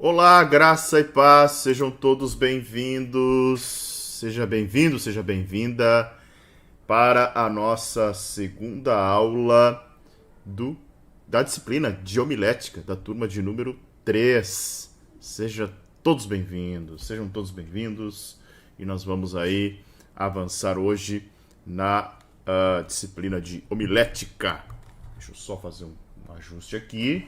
Olá, graça e paz, sejam todos bem-vindos. Seja bem-vindo, seja bem-vinda para a nossa segunda aula do, da disciplina de homilética, da turma de número 3. Sejam todos bem-vindos e nós vamos aí avançar hoje na disciplina de homilética. Deixa eu só fazer um ajuste aqui.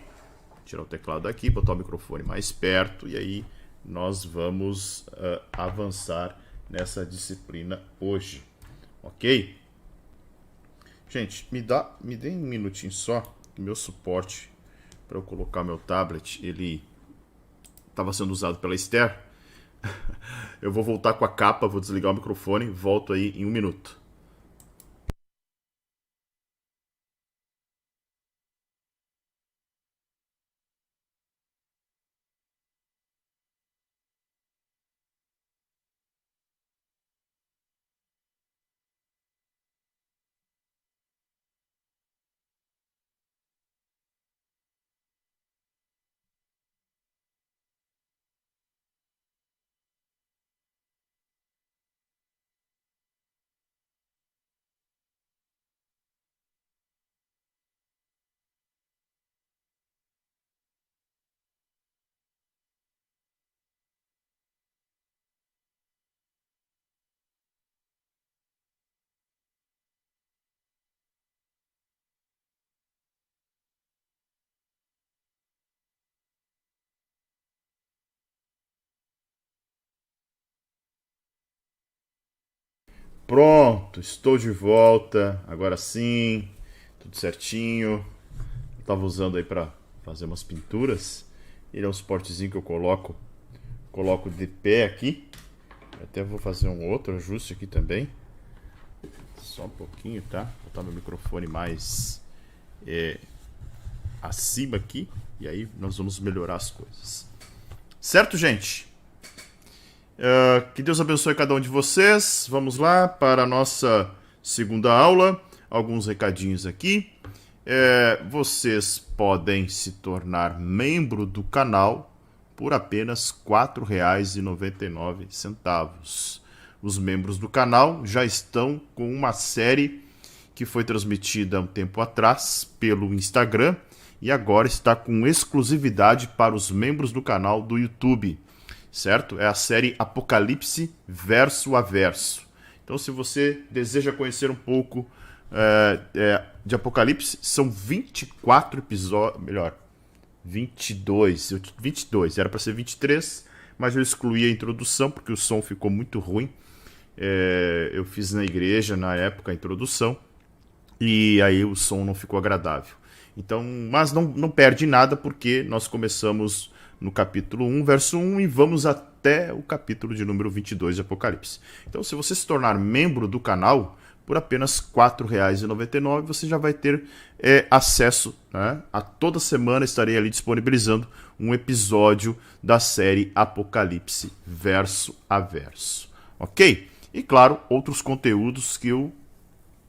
Tirar o teclado daqui, botar o microfone mais perto e aí nós vamos avançar nessa disciplina hoje, ok? Gente, me dê um minutinho só, meu suporte para eu colocar meu tablet, ele estava sendo usado pela Esther. Eu vou voltar com a capa, vou desligar o microfone, volto aí em um minuto. Pronto, estou de volta, agora sim, tudo certinho. Estava usando aí para fazer umas pinturas. Ele é um suportezinho que eu coloco de pé aqui. Até vou fazer um outro ajuste aqui também. Só um pouquinho, tá? Vou botar meu microfone mais acima aqui. E aí nós vamos melhorar as coisas. Certo, gente? Que Deus abençoe cada um de vocês. Vamos lá para a nossa segunda aula. Alguns recadinhos aqui. Vocês podem se tornar membro do canal por apenas R$ 4,99. Os membros do canal já estão com uma série que foi transmitida há um tempo atrás pelo Instagram e agora está com exclusividade para os membros do canal do YouTube, certo? É a série Apocalipse Verso a Verso. Então, se você deseja conhecer um pouco de Apocalipse, são 24 episódios, melhor, 22, era para ser 23, mas eu excluí a introdução porque o som ficou muito ruim. Eu fiz na igreja na época a introdução e aí o som não ficou agradável. Então, mas não perde nada porque nós começamos no capítulo 1, verso 1 e vamos até o capítulo de número 22 de Apocalipse. Então, se você se tornar membro do canal, por apenas R$ 4,99 você já vai ter acesso, né? A toda semana estarei ali disponibilizando um episódio da série Apocalipse verso a verso, ok? E claro, outros conteúdos que eu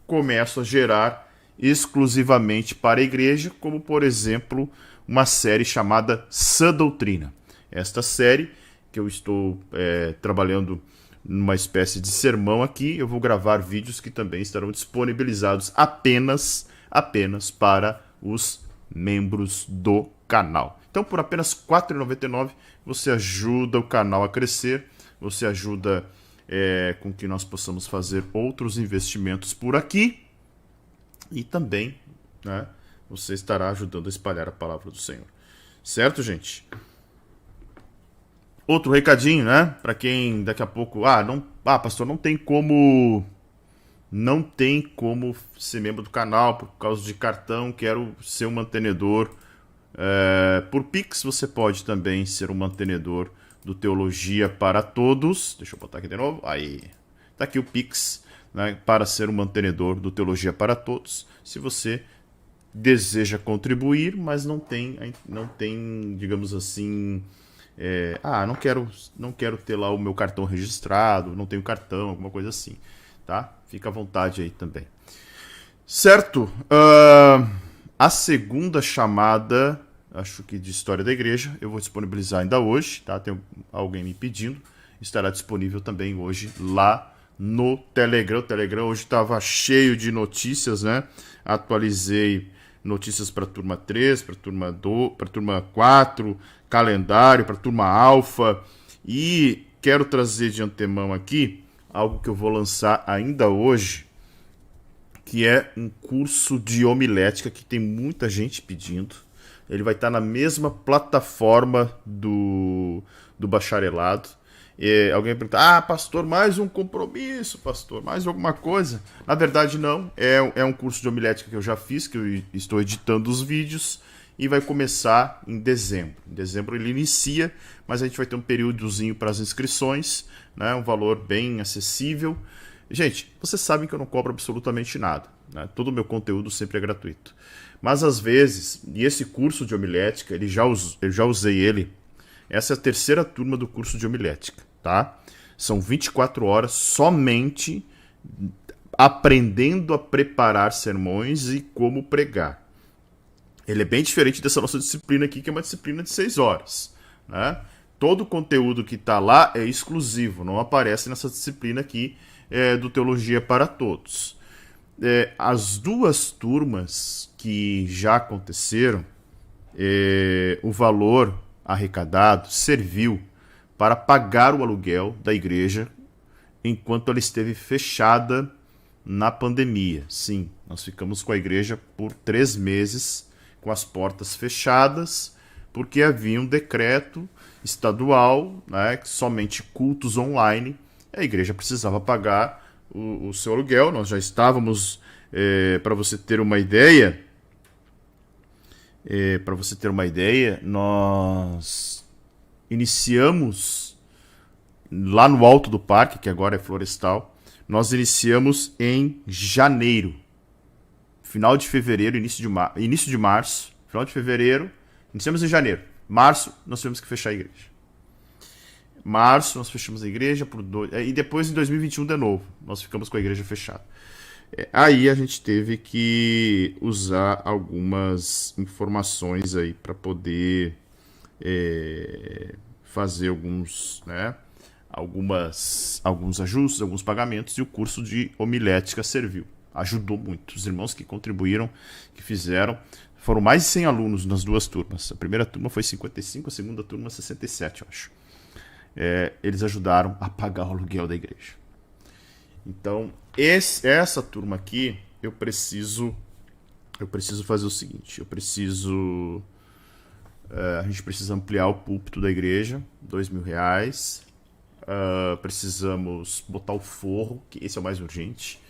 começo a gerar exclusivamente para a igreja, como por exemplo uma série chamada Sã Doutrina. Esta série que eu estou trabalhando numa espécie de sermão aqui, eu vou gravar vídeos que também estarão disponibilizados apenas para os membros do canal. Então, por apenas R$ 4,99 você ajuda o canal a crescer, você ajuda com que nós possamos fazer outros investimentos por aqui e também, né, você estará ajudando a espalhar a palavra do Senhor. Certo, gente? Outro recadinho, né? Para quem daqui a pouco, pastor, não tem como ser membro do canal por causa de cartão, quero ser um mantenedor. Por Pix você pode também ser um mantenedor do Teologia para Todos. Deixa eu botar aqui de novo. Aí, tá aqui o Pix, né, para ser um mantenedor do Teologia para Todos. Se você deseja contribuir, mas não tem, digamos assim, não quero ter lá o meu cartão registrado, não tenho cartão, alguma coisa assim, tá? Fica à vontade aí também. Certo? A segunda chamada acho que de história da igreja. Eu vou disponibilizar ainda hoje, tá? Tem alguém me pedindo. Estará disponível também hoje lá no Telegram. O Telegram hoje estava cheio de notícias, né? Atualizei notícias para a turma 3, para a turma 2, para a turma 4, calendário, para a turma alfa. E quero trazer de antemão aqui algo que eu vou lançar ainda hoje, que é um curso de homilética que tem muita gente pedindo. Ele vai estar na mesma plataforma do bacharelado. Alguém pergunta, pastor, mais um compromisso, pastor, mais alguma coisa? Na verdade, não. É um curso de homilética que eu já fiz, que eu estou editando os vídeos, e vai começar em dezembro. Em dezembro ele inicia, mas a gente vai ter um períodozinho para as inscrições, né? Um valor bem acessível. Gente, vocês sabem que eu não cobro absolutamente nada, né? Todo o meu conteúdo sempre é gratuito. Mas às vezes, e esse curso de homilética, eu já usei ele. Essa é a terceira turma do curso de homilética, tá? São 24 horas somente aprendendo a preparar sermões e como pregar. Ele é bem diferente dessa nossa disciplina aqui, que é uma disciplina de 6 horas, né? Todo o conteúdo que está lá é exclusivo, não aparece nessa disciplina aqui do Teologia para Todos. As duas turmas que já aconteceram, o valor arrecadado serviu para pagar o aluguel da igreja enquanto ela esteve fechada na pandemia. Sim, nós ficamos com a igreja por 3 meses com as portas fechadas, porque havia um decreto estadual, né, que somente cultos online, a igreja precisava pagar o seu aluguel. Nós já estávamos, para você ter uma ideia, nós iniciamos lá no alto do parque, que agora é florestal, nós iniciamos em janeiro. Final de fevereiro, início de março, final de fevereiro, iniciamos em janeiro. Março, nós tivemos que fechar a igreja. Março, nós fechamos a igreja, e depois em 2021 de novo, nós ficamos com a igreja fechada. Aí a gente teve que usar algumas informações aí para poder fazer alguns ajustes, alguns pagamentos, e o curso de homilética serviu. Ajudou muito. Os irmãos que contribuíram, que fizeram, foram mais de 100 alunos nas duas turmas. A primeira turma foi 55, a segunda turma 67, eu acho. Eles ajudaram a pagar o aluguel da igreja. Então, essa turma aqui, eu preciso fazer o seguinte, a gente precisa ampliar o púlpito da igreja, R$2.000. Precisamos botar o forro, que esse é o mais urgente,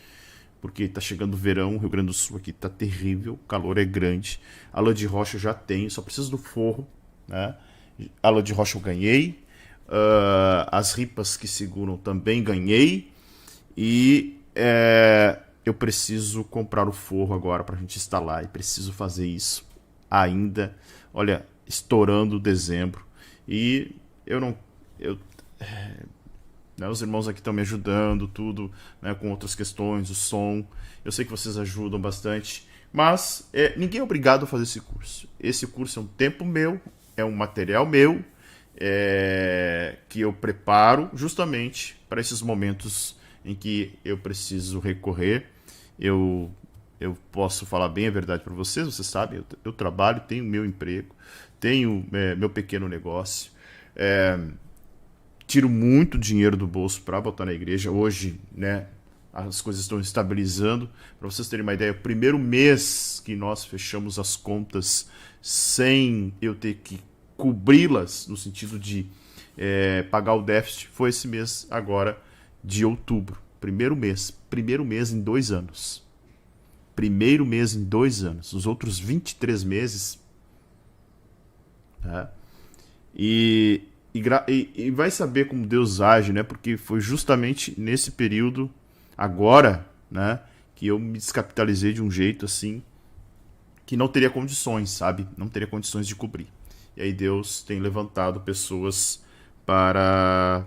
porque está chegando o verão, o Rio Grande do Sul aqui está terrível, o calor é grande. A lã de rocha eu já tenho, só preciso do forro, né? A lã de rocha eu ganhei, as ripas que seguram também ganhei, e eu preciso comprar o forro agora para a gente instalar, e preciso fazer isso ainda, olha, estourando dezembro. E os irmãos aqui estão me ajudando, tudo, né, com outras questões, o som. Eu sei que vocês ajudam bastante, mas ninguém é obrigado a fazer esse curso. Esse curso é um tempo meu, é um material meu, que eu preparo justamente para esses momentos em que eu preciso recorrer. Eu posso falar bem a verdade para vocês, vocês sabem, eu trabalho, tenho meu emprego, tenho meu pequeno negócio, tiro muito dinheiro do bolso para botar na igreja. Hoje, né, as coisas estão estabilizando. Para vocês terem uma ideia, o primeiro mês que nós fechamos as contas sem eu ter que cobri-las, no sentido de pagar o déficit, foi esse mês agora de outubro. Primeiro mês em 2 anos. Primeiro mês em 2 anos. Os outros 23 meses. Tá? E vai saber como Deus age, né? Porque foi justamente nesse período, agora, né, que eu me descapitalizei de um jeito assim que não teria condições, sabe? Não teria condições de cobrir. E aí Deus tem levantado pessoas para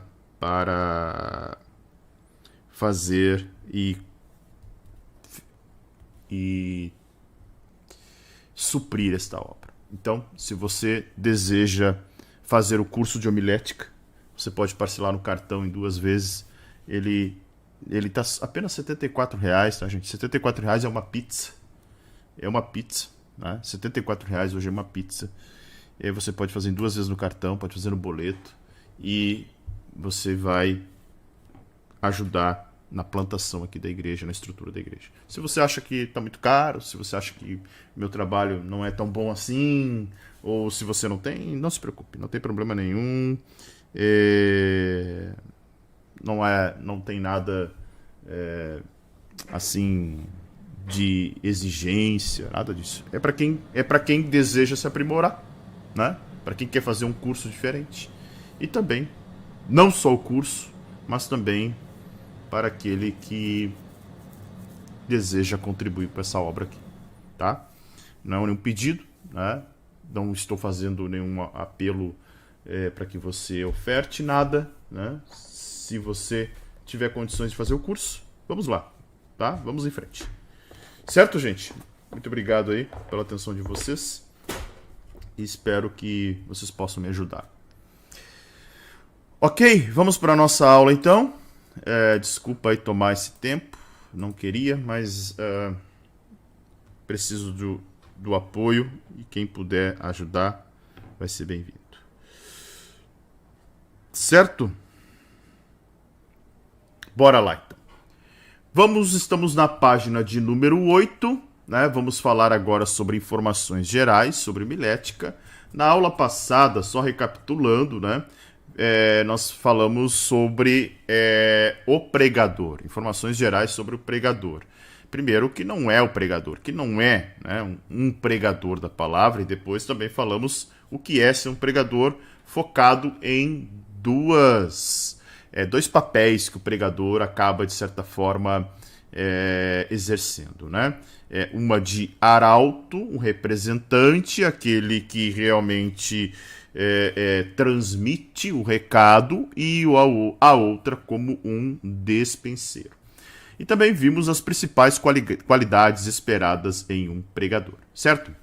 fazer e suprir esta obra. Então, se você deseja fazer o curso de homilética, você pode parcelar no cartão em 2 vezes. Ele tá apenas R$ 74, tá, gente? R$ 74 é uma pizza. É uma pizza, né? R$ 74 hoje é uma pizza. E aí você pode fazer em 2 vezes no cartão, pode fazer no boleto. E você vai ajudar na plantação aqui da igreja, na estrutura da igreja. Se você acha que está muito caro, se você acha que meu trabalho não é tão bom assim, ou se você não tem, não se preocupe, não tem problema nenhum. Não tem nada assim de exigência, nada disso. É para quem deseja se aprimorar, né? Para quem quer fazer um curso diferente. E também, não só o curso, mas também para aquele que deseja contribuir para essa obra aqui, tá? Não é nenhum pedido, né? Não estou fazendo nenhum apelo para que você oferte nada, né? Se você tiver condições de fazer o curso, vamos lá, tá? Vamos em frente. Certo, gente? Muito obrigado aí pela atenção de vocês e espero que vocês possam me ajudar. Ok, vamos para a nossa aula então. Desculpa aí tomar esse tempo, não queria, mas preciso do apoio e quem puder ajudar vai ser bem-vindo. Certo? Bora lá então. Estamos na página de número 8, né? Vamos falar agora sobre informações gerais sobre homilética. Na aula passada, só recapitulando, né? Nós falamos sobre o pregador, informações gerais sobre o pregador. Primeiro, que não é o pregador, que não é, né, um pregador da palavra, e depois também falamos o que é ser um pregador focado em dois papéis que o pregador acaba, de certa forma, exercendo, né? Uma de arauto, um representante, aquele que realmente transmite o recado, e a outra como um despenseiro. E também vimos as principais qualidades esperadas em um pregador, certo?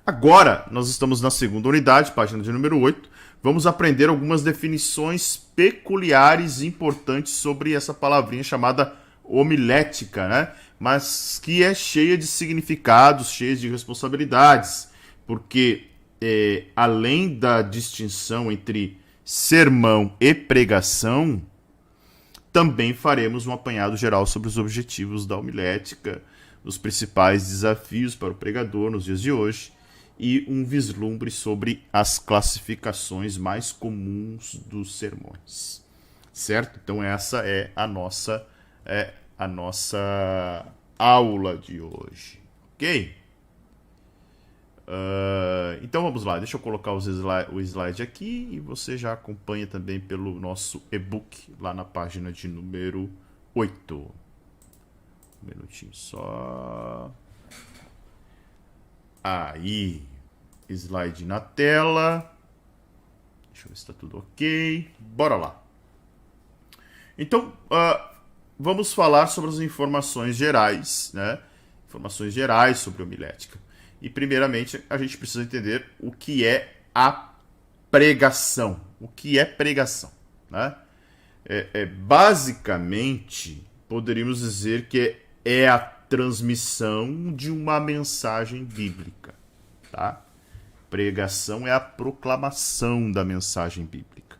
Agora, nós estamos na segunda unidade, página de número 8. Vamos aprender algumas definições peculiares e importantes sobre essa palavrinha chamada homilética, né? Mas que é cheia de significados, cheia de responsabilidades, porque além da distinção entre sermão e pregação, também faremos um apanhado geral sobre os objetivos da homilética, os principais desafios para o pregador nos dias de hoje e um vislumbre sobre as classificações mais comuns dos sermões. Certo? Então essa é a nossa aula de hoje. Ok? Então vamos lá, deixa eu colocar o slide aqui e você já acompanha também pelo nosso e-book lá na página de número 8. Um minutinho só. Aí, slide na tela. Deixa eu ver se está tudo ok. Bora lá. Então, vamos falar sobre as informações gerais, né? Informações gerais sobre homilética. E, primeiramente, a gente precisa entender o que é a pregação. O que é pregação, né? Basicamente, poderíamos dizer que é a transmissão de uma mensagem bíblica, tá? Pregação é a proclamação da mensagem bíblica.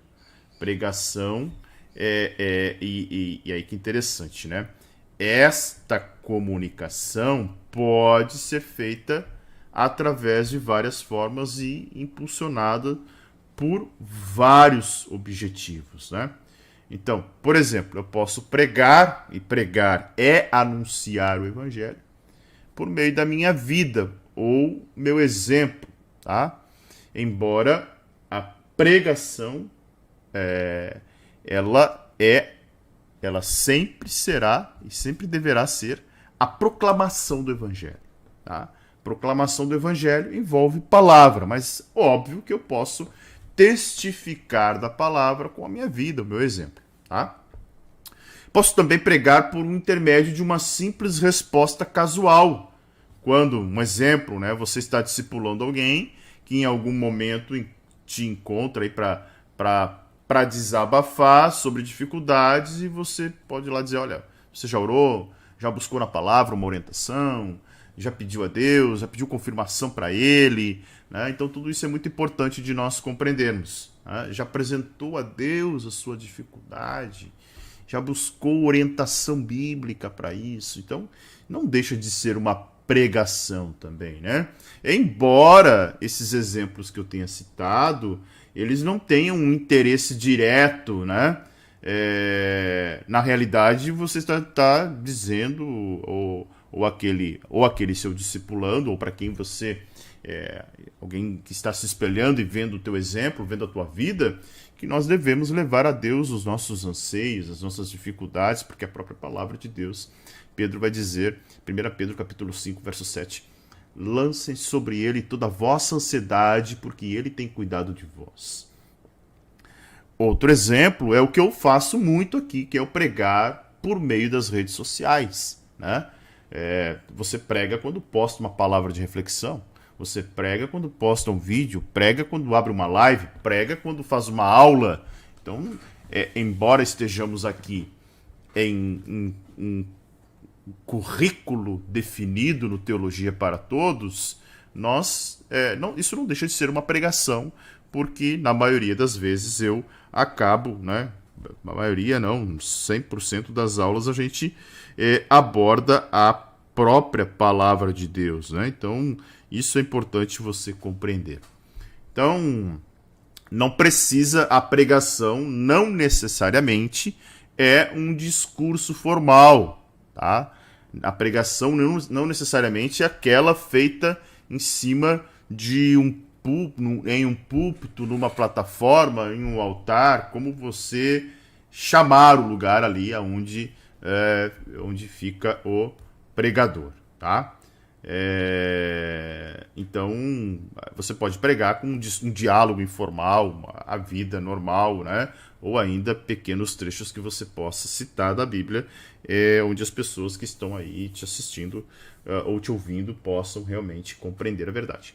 Pregação e aí que interessante, né? Esta comunicação pode ser feita através de várias formas e impulsionada por vários objetivos, né? Então, por exemplo, eu posso pregar, e pregar é anunciar o evangelho, por meio da minha vida ou meu exemplo, tá? Embora a pregação ela sempre será e sempre deverá ser a proclamação do evangelho, tá? Proclamação do evangelho envolve palavra, mas óbvio que eu posso testificar da palavra com a minha vida, o meu exemplo, tá? Posso também pregar por um intermédio de uma simples resposta casual, quando, um exemplo, né, você está discipulando alguém que em algum momento te encontra aí para desabafar sobre dificuldades e você pode ir lá dizer, olha, você já orou, já buscou na palavra uma orientação, já pediu a Deus, já pediu confirmação para Ele, né? Então tudo isso é muito importante de nós compreendermos, né? Já apresentou a Deus a sua dificuldade, já buscou orientação bíblica para isso, então não deixa de ser uma pregação também, né? Embora esses exemplos que eu tenha citado, eles não tenham um interesse direto, né? Na realidade, você está dizendo, ou aquele seu discipulando, ou para quem você, alguém que está se espelhando e vendo o teu exemplo, vendo a tua vida, que nós devemos levar a Deus os nossos anseios, as nossas dificuldades, porque a própria palavra de Deus, Pedro vai dizer, 1 Pedro capítulo 5, verso 7, lancem sobre ele toda a vossa ansiedade, porque ele tem cuidado de vós. Outro exemplo é o que eu faço muito aqui, que é o pregar por meio das redes sociais, né? Você prega quando posta uma palavra de reflexão, você prega quando posta um vídeo, prega quando abre uma live, prega quando faz uma aula. Então, embora estejamos aqui em um currículo definido no Teologia para Todos, isso não deixa de ser uma pregação, porque na maioria das vezes eu acabo, né? Na maioria não, 100% das aulas a gente aborda a própria palavra de Deus, né? Então, isso é importante você compreender. Então, não precisa, a pregação não necessariamente é um discurso formal, tá? A pregação não necessariamente é aquela feita em cima de em um púlpito, numa plataforma, em um altar, como você chamar o lugar ali onde fica o pregador, tá? Então, você pode pregar com um diálogo informal, a vida normal, né? Ou ainda pequenos trechos que você possa citar da Bíblia, onde as pessoas que estão aí te assistindo ou te ouvindo possam realmente compreender a verdade.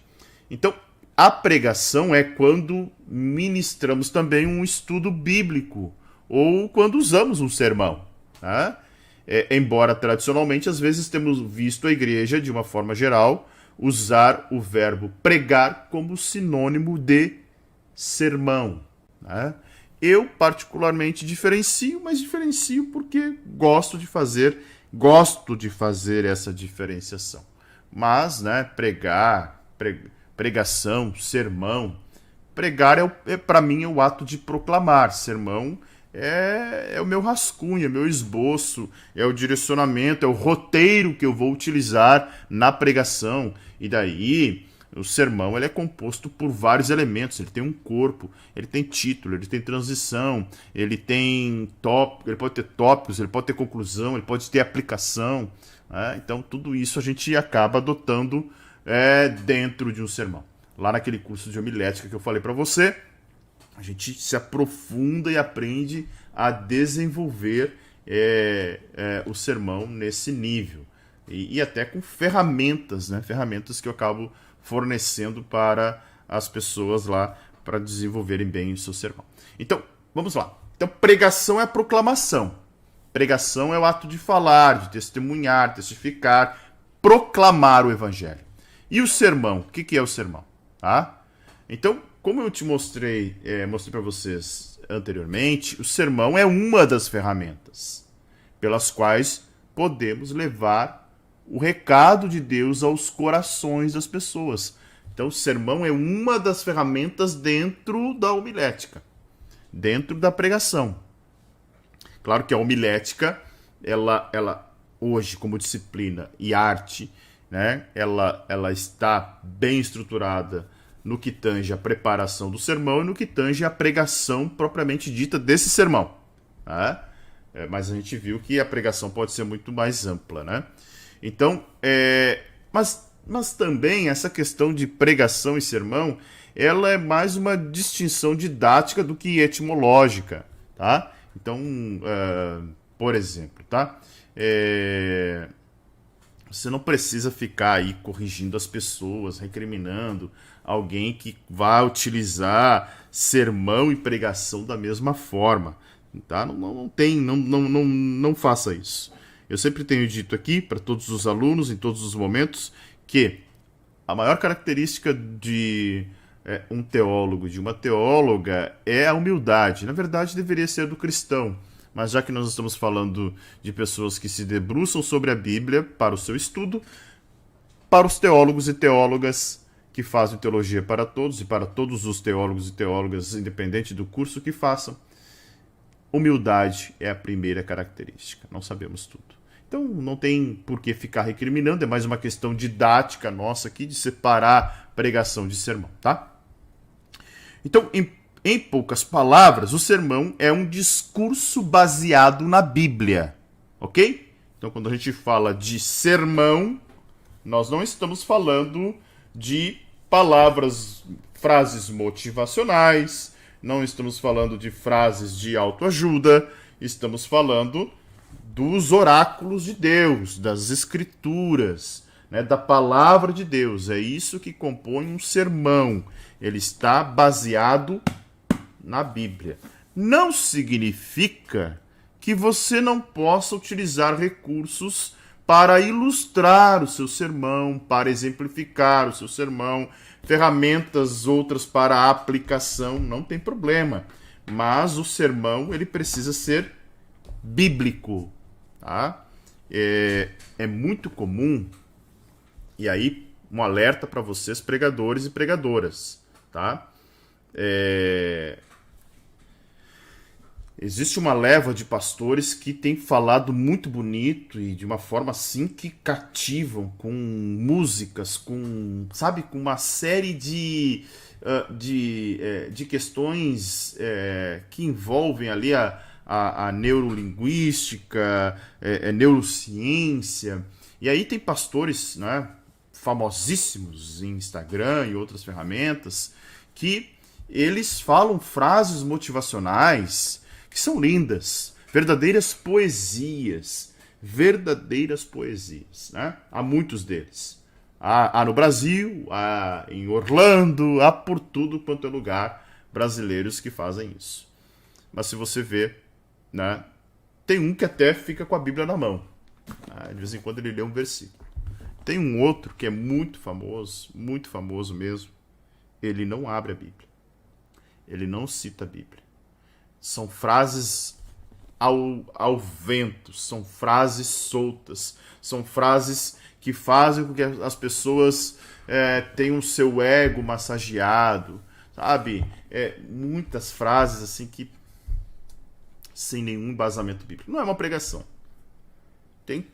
Então, a pregação é quando ministramos também um estudo bíblico ou quando usamos um sermão, tá? Embora tradicionalmente, às vezes temos visto a igreja, de uma forma geral, usar o verbo pregar como sinônimo de sermão, né? Eu, particularmente, diferencio, mas diferencio porque gosto de fazer essa diferenciação. Mas, né, pregação, sermão, pregar para mim é o ato de proclamar, sermão é o meu rascunho, é o meu esboço, é o direcionamento, é o roteiro que eu vou utilizar na pregação. E daí, o sermão ele é composto por vários elementos. Ele tem um corpo, ele tem título, ele tem transição, ele tem tópico, ele pode ter tópicos, ele pode ter conclusão, ele pode ter aplicação, né? Então, tudo isso a gente acaba adotando dentro de um sermão. Lá naquele curso de homilética que eu falei para você, a gente se aprofunda e aprende a desenvolver o sermão nesse nível. E até com ferramentas, né? Ferramentas que eu acabo fornecendo para as pessoas lá para desenvolverem bem o seu sermão. Então, vamos lá. Então, pregação é a proclamação. Pregação é o ato de falar, de testemunhar, testificar, proclamar o evangelho. E o sermão? O que é o sermão? Tá? Então, como eu te mostrei para vocês anteriormente, o sermão é uma das ferramentas pelas quais podemos levar o recado de Deus aos corações das pessoas. Então, o sermão é uma das ferramentas dentro da homilética, dentro da pregação. Claro que a homilética, ela hoje, como disciplina e arte, né, ela está bem estruturada no que tange a preparação do sermão e no que tange a pregação propriamente dita desse sermão, tá? Mas a gente viu que a pregação pode ser muito mais ampla, né? Então, mas também essa questão de pregação e sermão, ela é mais uma distinção didática do que etimológica, tá? Então, por exemplo, tá? Você não precisa ficar aí corrigindo as pessoas, recriminando alguém que vai utilizar sermão e pregação da mesma forma. Tá? Não faça isso. Eu sempre tenho dito aqui para todos os alunos, em todos os momentos, que a maior característica de um teólogo, de uma teóloga, é a humildade. Na verdade, deveria ser do cristão. Mas já que nós estamos falando de pessoas que se debruçam sobre a Bíblia para o seu estudo, para os teólogos e teólogas que fazem teologia para todos, e para todos os teólogos e teólogas, independente do curso que façam, humildade é a primeira característica. Não sabemos tudo. Então não tem por que ficar recriminando, é mais uma questão didática nossa aqui de separar pregação de sermão, tá? Então, em poucas palavras, o sermão é um discurso baseado na Bíblia, ok? Então, quando a gente fala de sermão, nós não estamos falando de palavras, frases motivacionais, não estamos falando de frases de autoajuda, estamos falando dos oráculos de Deus, das escrituras, né, da palavra de Deus. É isso que compõe um sermão. Ele está baseado na Bíblia. Não significa que você não possa utilizar recursos para ilustrar o seu sermão, para exemplificar o seu sermão, ferramentas outras para aplicação, não tem problema. Mas o sermão, ele precisa ser bíblico, tá? É muito comum, e aí um alerta para vocês, pregadores e pregadoras, tá? Existe uma leva de pastores que tem falado muito bonito e de uma forma assim que cativam, com músicas, com uma série de questões que envolvem ali a neurolinguística, neurociência. E aí tem pastores, né, famosíssimos em Instagram e outras ferramentas que eles falam frases motivacionais que são lindas, verdadeiras poesias, né? Há muitos deles. Há no Brasil, há em Orlando, há por tudo quanto é lugar brasileiros que fazem isso. Mas se você vê, né, tem um que até fica com a Bíblia na mão. De vez em quando ele lê um versículo. Tem um outro que é muito famoso mesmo. Ele não abre a Bíblia. Ele não cita a Bíblia. São frases ao vento, são frases soltas, são frases que fazem com que as pessoas tenham o seu ego massageado, sabe? Muitas frases assim que sem nenhum embasamento bíblico. Não é uma pregação. Tem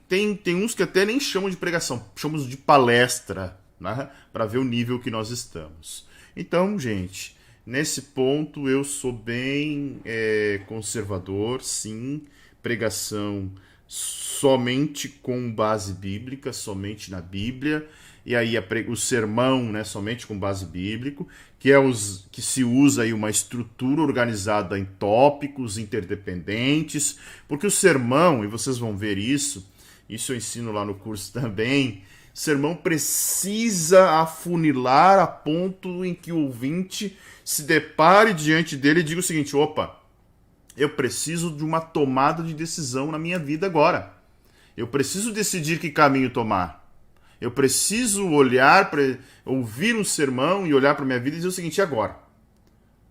uns que até nem chamam de pregação, chamamos de palestra, né? Para ver o nível que nós estamos. Então, gente, nesse ponto eu sou bem conservador, sim, pregação somente com base bíblica, somente na Bíblia, e aí o sermão, né, somente com base bíblica, que se usa aí uma estrutura organizada em tópicos interdependentes, porque o sermão, e vocês vão ver isso eu ensino lá no curso também, o sermão precisa afunilar a ponto em que o ouvinte se depare diante dele e diga o seguinte: opa, eu preciso de uma tomada de decisão na minha vida agora. Eu preciso decidir que caminho tomar. Eu preciso ouvir um sermão e olhar para a minha vida e dizer o seguinte: agora,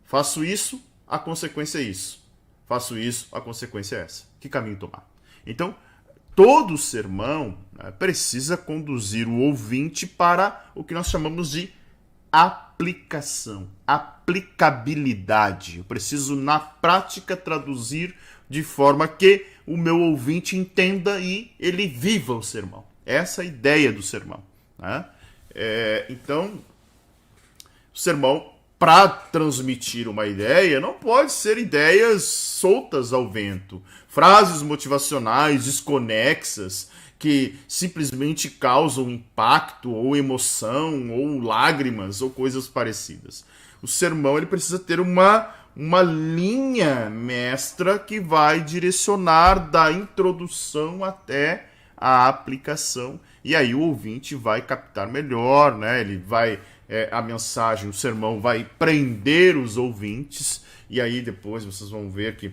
faço isso, a consequência é isso. Faço isso, a consequência é essa. Que caminho tomar? Então, todo sermão, né, precisa conduzir o ouvinte para o que nós chamamos de aplicação, aplicabilidade. Eu preciso, na prática, traduzir de forma que o meu ouvinte entenda e ele viva o sermão. Essa é a ideia do sermão, né? Então, o sermão, para transmitir uma ideia, não pode ser ideias soltas ao vento, frases motivacionais desconexas, que simplesmente causam impacto, ou emoção, ou lágrimas, ou coisas parecidas. O sermão, ele precisa ter uma linha mestra que vai direcionar da introdução até a aplicação e aí o ouvinte vai captar melhor, né? Ele vai, a mensagem, o sermão vai prender os ouvintes, e aí depois vocês vão ver que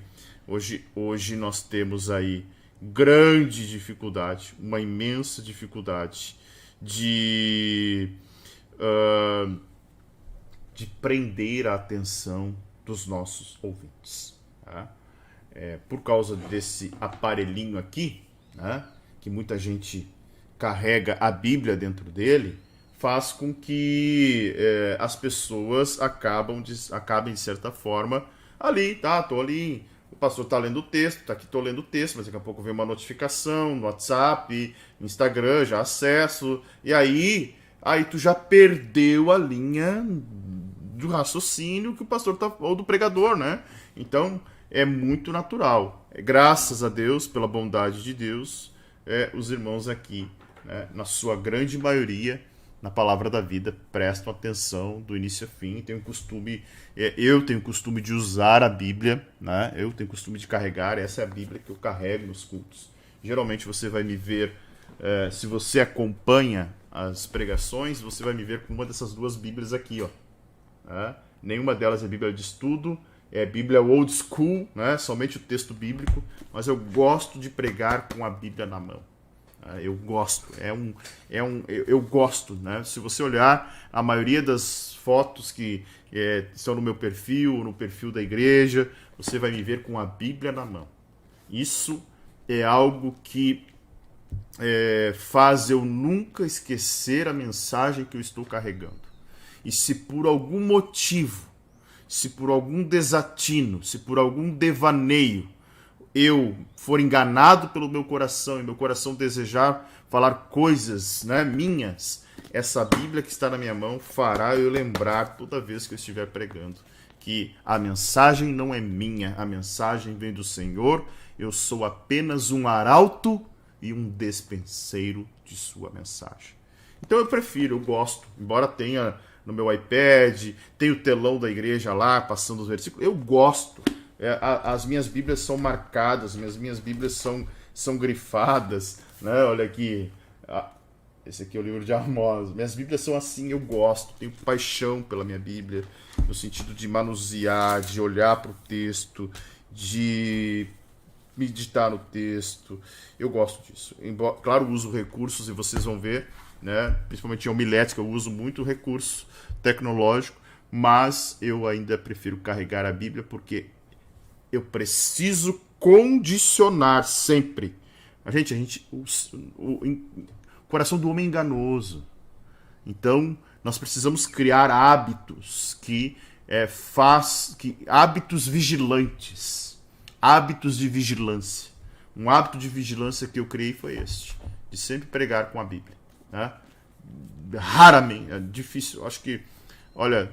hoje nós temos aí grande dificuldade, uma imensa dificuldade de prender a atenção dos nossos ouvintes. Tá? Por causa desse aparelhinho aqui, né, que muita gente carrega a Bíblia dentro dele, faz com que as pessoas acabem, de certa forma, ali, tá? Tô ali, o pastor tá lendo o texto, tá aqui, tô lendo o texto, mas daqui a pouco vem uma notificação no WhatsApp, no Instagram, já acesso, e aí tu já perdeu a linha do raciocínio que o pastor tá, ou do pregador, né? Então, é muito natural. Graças a Deus, pela bondade de Deus, os irmãos aqui, né, na sua grande maioria, na Palavra da Vida, prestam atenção do início ao fim. Eu tenho costume de usar a Bíblia, né? Eu tenho costume de carregar, essa é a Bíblia que eu carrego nos cultos. Geralmente você vai me ver, se você acompanha as pregações, você vai me ver com uma dessas duas Bíblias aqui, ó. Nenhuma delas é Bíblia de estudo, é Bíblia old school, né? Somente o texto bíblico, mas eu gosto de pregar com a Bíblia na mão. Eu gosto, eu gosto, né? Se você olhar a maioria das fotos que estão no meu perfil, no perfil da igreja, você vai me ver com a Bíblia na mão. Isso é algo que faz eu nunca esquecer a mensagem que eu estou carregando. E se por algum motivo, se por algum desatino, se por algum devaneio, eu for enganado pelo meu coração e meu coração desejar falar coisas, né, minhas, essa Bíblia que está na minha mão fará eu lembrar toda vez que eu estiver pregando que a mensagem não é minha, a mensagem vem do Senhor, eu sou apenas um arauto e um despenseiro de sua mensagem. Então eu prefiro, eu gosto, embora tenha no meu iPad, tem o telão da igreja lá, passando os versículos, eu gosto. As minhas Bíblias são marcadas, minhas Bíblias são grifadas, né? Olha aqui, esse aqui é o livro de Amós. Minhas Bíblias são assim, eu gosto, tenho paixão pela minha Bíblia, no sentido de manusear, de olhar para o texto, de meditar no texto. Eu gosto disso. Claro, uso recursos e vocês vão ver, né? Principalmente em homilética, eu uso muito recurso tecnológico, mas eu ainda prefiro carregar a Bíblia porque eu preciso condicionar sempre. O coração do homem é enganoso. Então, nós precisamos criar hábitos hábitos vigilantes, hábitos de vigilância. Um hábito de vigilância que eu criei foi este, de sempre pregar com a Bíblia. Né? Raramente, é difícil. Acho que, olha,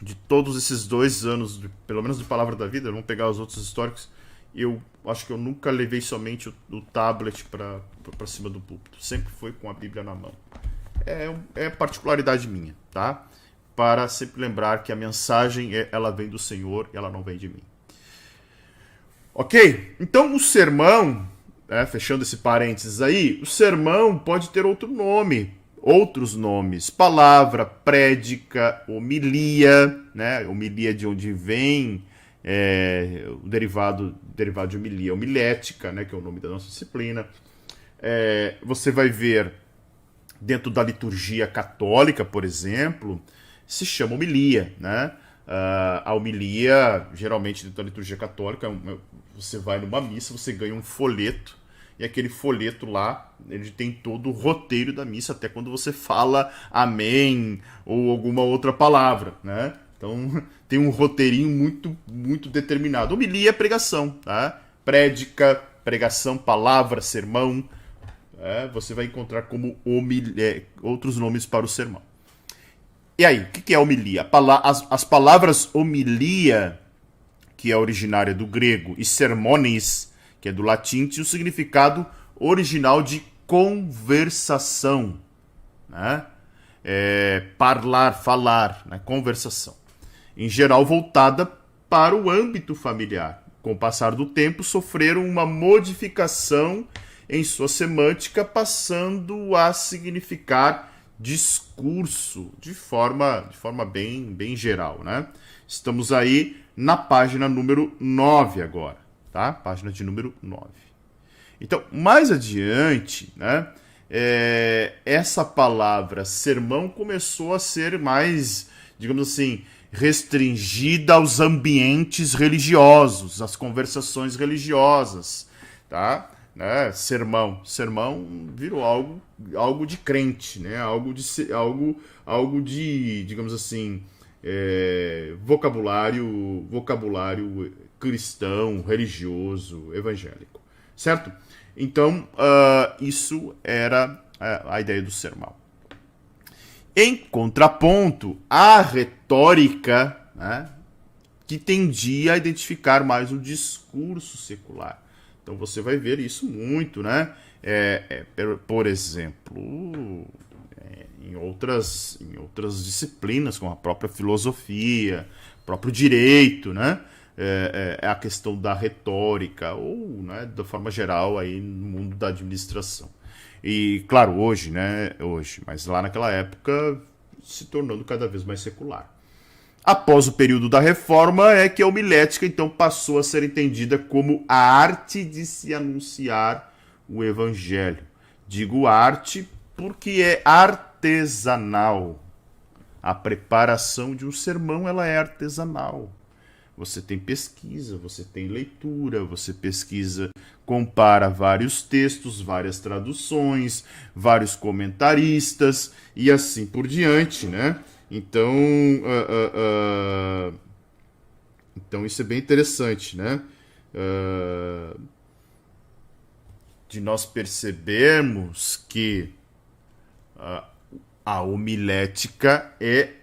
de todos esses 2 anos, pelo menos de Palavra da Vida, vamos pegar os outros históricos, eu acho que eu nunca levei somente o tablet para cima do púlpito. Sempre foi com a Bíblia na mão. É particularidade minha, tá? Para sempre lembrar que a mensagem ela vem do Senhor, ela não vem de mim. Ok? Então o sermão, fechando esse parênteses aí, o sermão pode ter outros nomes, palavra, prédica, homilia, né? Homilia de onde vem o derivado de homilia, homilética, né? Que é o nome da nossa disciplina. Você vai ver dentro da liturgia católica, por exemplo, se chama homilia, né? A homilia, geralmente dentro da liturgia católica, você vai numa missa, você ganha um folheto, e aquele folheto lá, ele tem todo o roteiro da missa, até quando você fala amém, ou alguma outra palavra, né? Então, tem um roteirinho muito, muito determinado. Homilia é pregação, tá? Prédica, pregação, palavra, sermão, você vai encontrar como outros nomes para o sermão. E aí, o que é homilia? As palavras homilia, que é originária do grego, e sermones, que é do latim, tinha o significado original de conversação, né? Falar, né? Conversação. Em geral voltada para o âmbito familiar. Com o passar do tempo, sofreram uma modificação em sua semântica, passando a significar discurso de forma bem geral, né? Estamos aí na página número 9 agora, tá? Página de número 9. Então, mais adiante, né, essa palavra sermão começou a ser mais, digamos assim, restringida aos ambientes religiosos, às conversações religiosas, tá? Né? Sermão virou algo de crente, né? Algo de, digamos assim, vocabulário cristão, religioso, evangélico, certo? Então, isso era a ideia do sermão. Em contraponto, a retórica, né, que tendia a identificar mais o discurso secular. Então você vai ver isso muito, né? Por exemplo, em outras disciplinas, como a própria filosofia, próprio direito, né? A questão da retórica, ou, né, da forma geral, aí, no mundo da administração. E, claro, hoje, mas lá naquela época se tornando cada vez mais secular. Após o período da reforma é que a homilética então passou a ser entendida como a arte de se anunciar o evangelho. Digo arte porque é artesanal. A preparação de um sermão ela é artesanal. Você tem pesquisa, você tem leitura, você pesquisa, compara vários textos, várias traduções, vários comentaristas e assim por diante, né? Então, então isso é bem interessante, né? De nós percebermos que a homilética é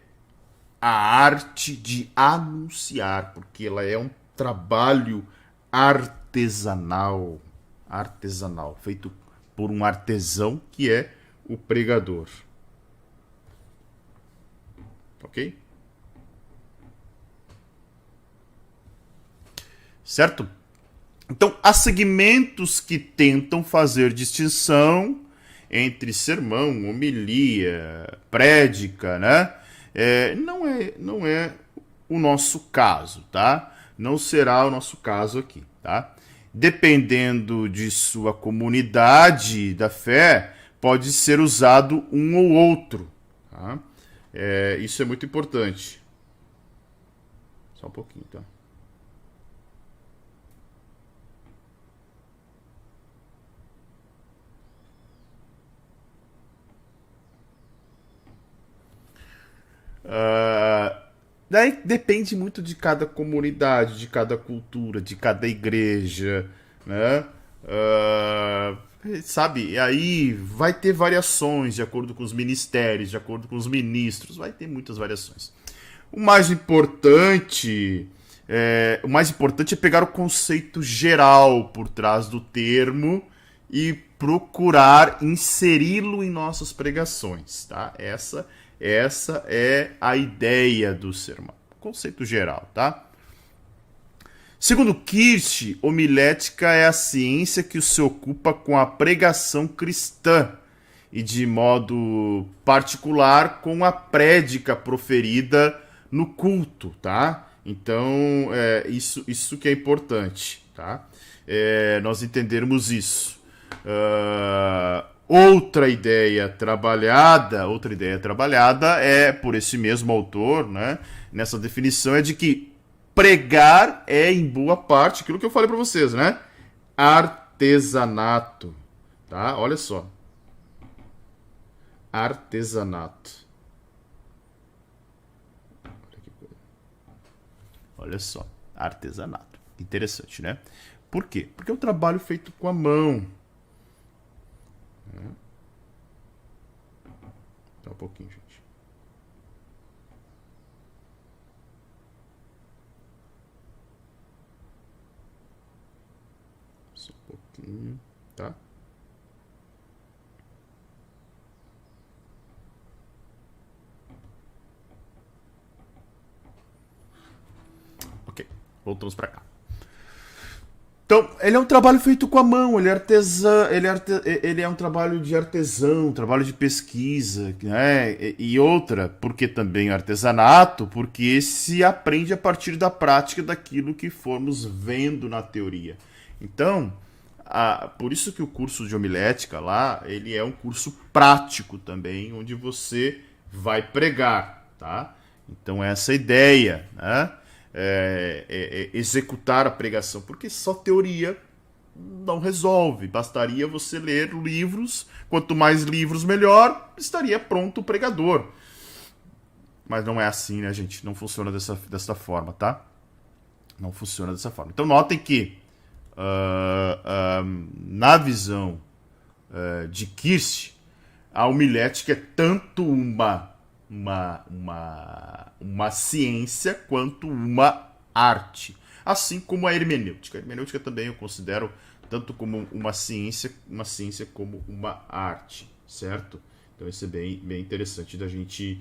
a arte de anunciar, porque ela é um trabalho artesanal, feito por um artesão que é o pregador. Ok? Certo? Então, há segmentos que tentam fazer distinção entre sermão, homilia, prédica, né? Não é o nosso caso, tá? Não será o nosso caso aqui, tá? Dependendo de sua comunidade da fé, pode ser usado um ou outro, tá? Isso é muito importante. Só um pouquinho, tá? Daí depende muito de cada comunidade, de cada cultura, de cada igreja, né? Sabe, aí vai ter variações de acordo com os ministérios, de acordo com os ministros, vai ter muitas variações. O mais importante é pegar o conceito geral por trás do termo e procurar inseri-lo em nossas pregações, tá? Essa é a ideia do sermão. Conceito geral, tá? Segundo Kirsch, homilética é a ciência que se ocupa com a pregação cristã e, de modo particular, com a prédica proferida no culto, tá? Então, isso que é importante, tá? Nós entendermos isso. Outra ideia trabalhada é por esse mesmo autor, né? Nessa definição é de que pregar é, em boa parte, aquilo que eu falei para vocês, né? Artesanato, tá? Olha só. Artesanato. Olha só. Artesanato. Interessante, né? Por quê? Porque é um trabalho feito com a mão. Só um pouquinho, gente. Só um pouquinho, tá? Ok, voltamos para cá. Então, ele é um trabalho feito com a mão, ele é artesã, ele é um trabalho de artesão, um trabalho de pesquisa, né? E outra, porque também artesanato, porque se aprende a partir da prática daquilo que formos vendo na teoria. Então, por isso que o curso de homilética lá, ele é um curso prático também, onde você vai pregar, tá? Então, essa é a ideia, né? Executar a pregação, porque só teoria não resolve. Bastaria você ler livros, quanto mais livros melhor, estaria pronto o pregador. Mas não é assim, né, gente? Não funciona dessa forma, tá? Não funciona dessa forma. Então notem que na visão de Kirsch, a homilética é tanto uma ciência quanto uma arte. Assim como a hermenêutica. A hermenêutica também eu considero tanto como uma ciência como uma arte, certo? Então isso é bem interessante da gente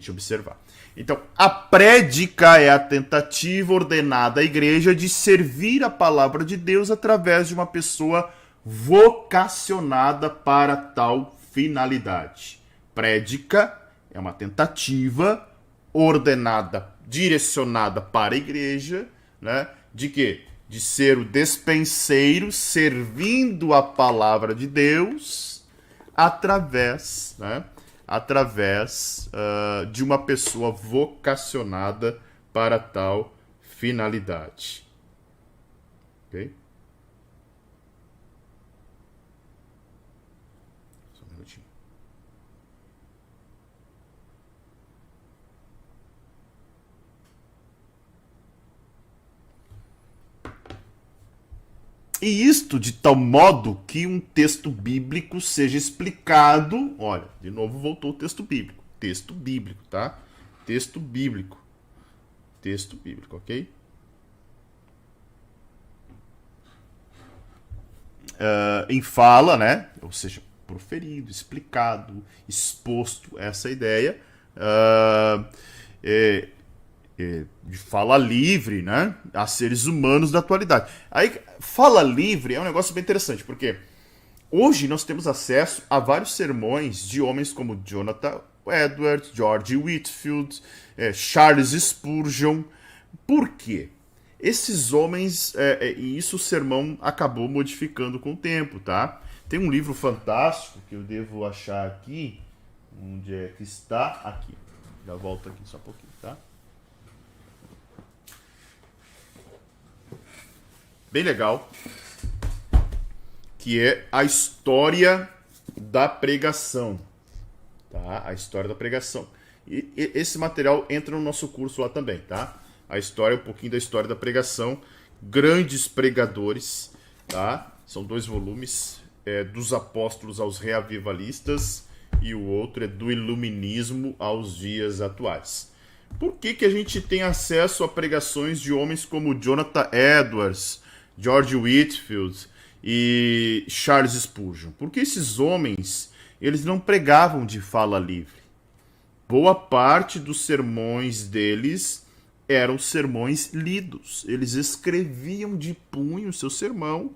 observar. Então, a prédica é a tentativa ordenada à igreja de servir a palavra de Deus através de uma pessoa vocacionada para tal finalidade. Prédica é uma tentativa ordenada, direcionada para a igreja, né? De quê? De ser o despenseiro servindo a palavra de Deus através de uma pessoa vocacionada para tal finalidade. Ok? Só um minutinho. E isto de tal modo que um texto bíblico seja explicado. Olha, de novo voltou o texto bíblico. Texto bíblico, tá? Texto bíblico. Texto bíblico, ok? Em fala, né? Ou seja, proferido, explicado, exposto essa ideia. De fala livre, né, a seres humanos da atualidade. Aí, fala livre é um negócio bem interessante, porque hoje nós temos acesso a vários sermões de homens como Jonathan Edwards, George Whitefield, Charles Spurgeon. Por quê? Esses homens, e isso o sermão acabou modificando com o tempo, tá? Tem um livro fantástico que eu devo achar aqui. Onde é que está? Aqui. Já volto aqui só um pouquinho, tá? Bem legal, que é a história da pregação, tá? A história da pregação. E esse material entra no nosso curso lá também, tá? A história, um pouquinho da história da pregação, grandes pregadores, tá? São 2 volumes, dos apóstolos aos reavivalistas, e o outro é do iluminismo aos dias atuais. Por que a gente tem acesso a pregações de homens como Jonathan Edwards, George Whitefield e Charles Spurgeon? Porque esses homens, eles não pregavam de fala livre. Boa parte dos sermões deles eram sermões lidos. Eles escreviam de punho o seu sermão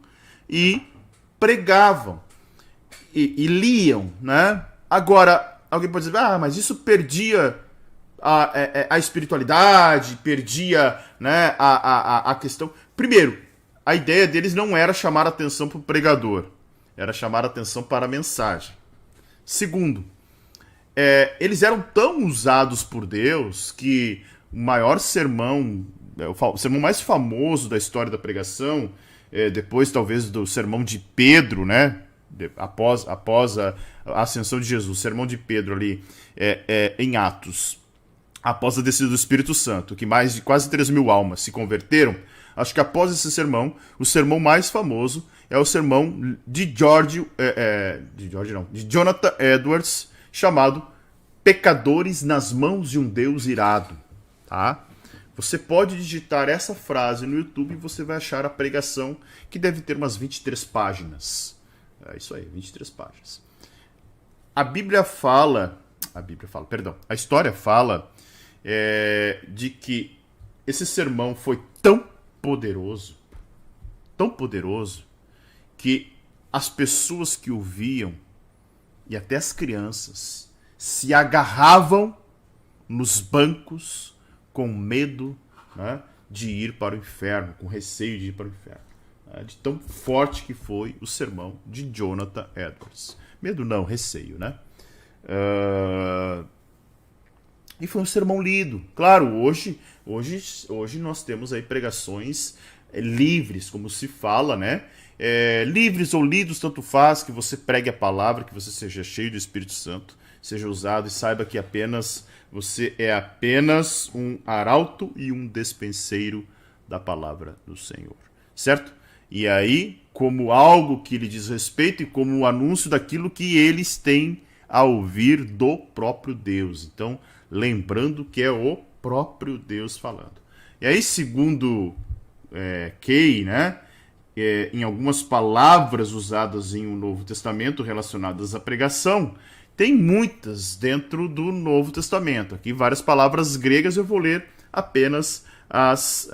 e pregavam. E liam, né? Agora, alguém pode dizer, mas isso perdia a espiritualidade, perdia, né, a questão. Primeiro, a ideia deles não era chamar a atenção para o pregador, era chamar a atenção para a mensagem. Segundo, eles eram tão usados por Deus que o maior sermão, o sermão mais famoso da história da pregação, depois talvez do sermão de Pedro, né, após a ascensão de Jesus, o sermão de Pedro ali em Atos, após a descida do Espírito Santo, que mais de quase 3.000 almas se converteram. Acho que após esse sermão, o sermão mais famoso é o sermão de Jonathan Edwards, chamado Pecadores nas mãos de um Deus irado. Tá? Você pode digitar essa frase no YouTube e você vai achar a pregação, que deve ter umas 23 páginas. É isso aí, 23 páginas. A história fala de que esse sermão foi tão poderoso, tão poderoso, que as pessoas que o viam, e até as crianças, se agarravam nos bancos com medo, né, de ir para o inferno, com receio de ir para o inferno. De tão forte que foi o sermão de Jonathan Edwards. Medo não, receio, né? E foi um sermão lido. Claro, hoje nós temos aí pregações livres, como se fala, né? Livres ou lidos, tanto faz, que você pregue a palavra, que você seja cheio do Espírito Santo, seja usado e saiba que você é apenas um arauto e um despenseiro da palavra do Senhor. Certo? E aí, como algo que lhe diz respeito e como um anúncio daquilo que eles têm a ouvir do próprio Deus. Então, lembrando que é o próprio Deus falando. E aí, segundo Kay, né, em algumas palavras usadas em um Novo Testamento relacionadas à pregação, tem muitas dentro do Novo Testamento. Aqui várias palavras gregas, eu vou ler apenas as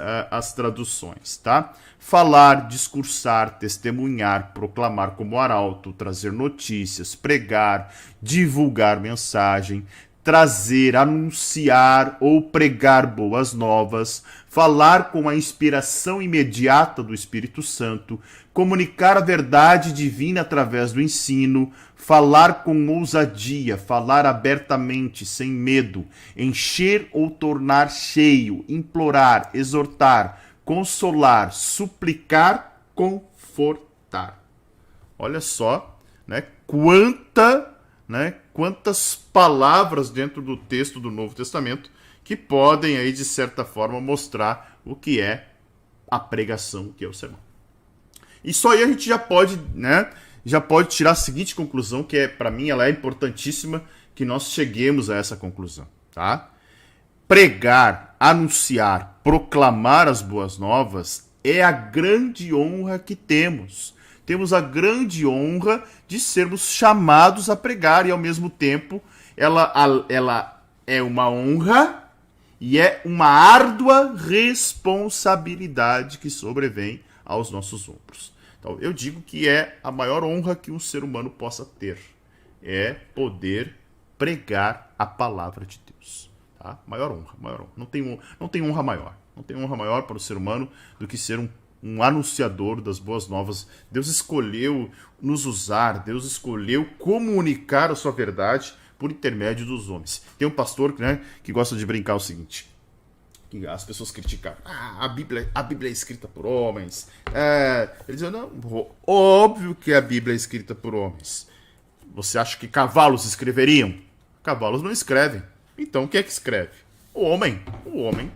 traduções, tá? Falar, discursar, testemunhar, proclamar como arauto, trazer notícias, pregar, divulgar mensagem, trazer, anunciar ou pregar boas novas, falar com a inspiração imediata do Espírito Santo, comunicar a verdade divina através do ensino, falar com ousadia, falar abertamente, sem medo, encher ou tornar cheio, implorar, exortar, consolar, suplicar, confortar. Olha só, né, quantas palavras dentro do texto do Novo Testamento que podem aí, de certa forma, mostrar o que é a pregação, o que é o sermão. E só aí a gente já pode tirar a seguinte conclusão, que para mim ela é importantíssima, que nós cheguemos a essa conclusão, tá? Pregar, anunciar, proclamar as boas novas é a grande honra que temos. Temos a grande honra de sermos chamados a pregar e, ao mesmo tempo, ela é uma honra e é uma árdua responsabilidade que sobrevém aos nossos ombros. Então, eu digo que é a maior honra que um ser humano possa ter. É poder pregar a palavra de Deus. Tá? Maior honra, maior honra. Não tem honra maior. Não tem honra maior para o ser humano do que ser um anunciador das boas novas. Deus escolheu nos usar, Deus escolheu comunicar a sua verdade por intermédio dos homens. Tem um pastor, né, que gosta de brincar o seguinte, que as pessoas criticam, a Bíblia é escrita por homens. Ele diz, não, óbvio que a Bíblia é escrita por homens. Você acha que cavalos escreveriam? Cavalos não escrevem. Então, quem é que escreve? O homem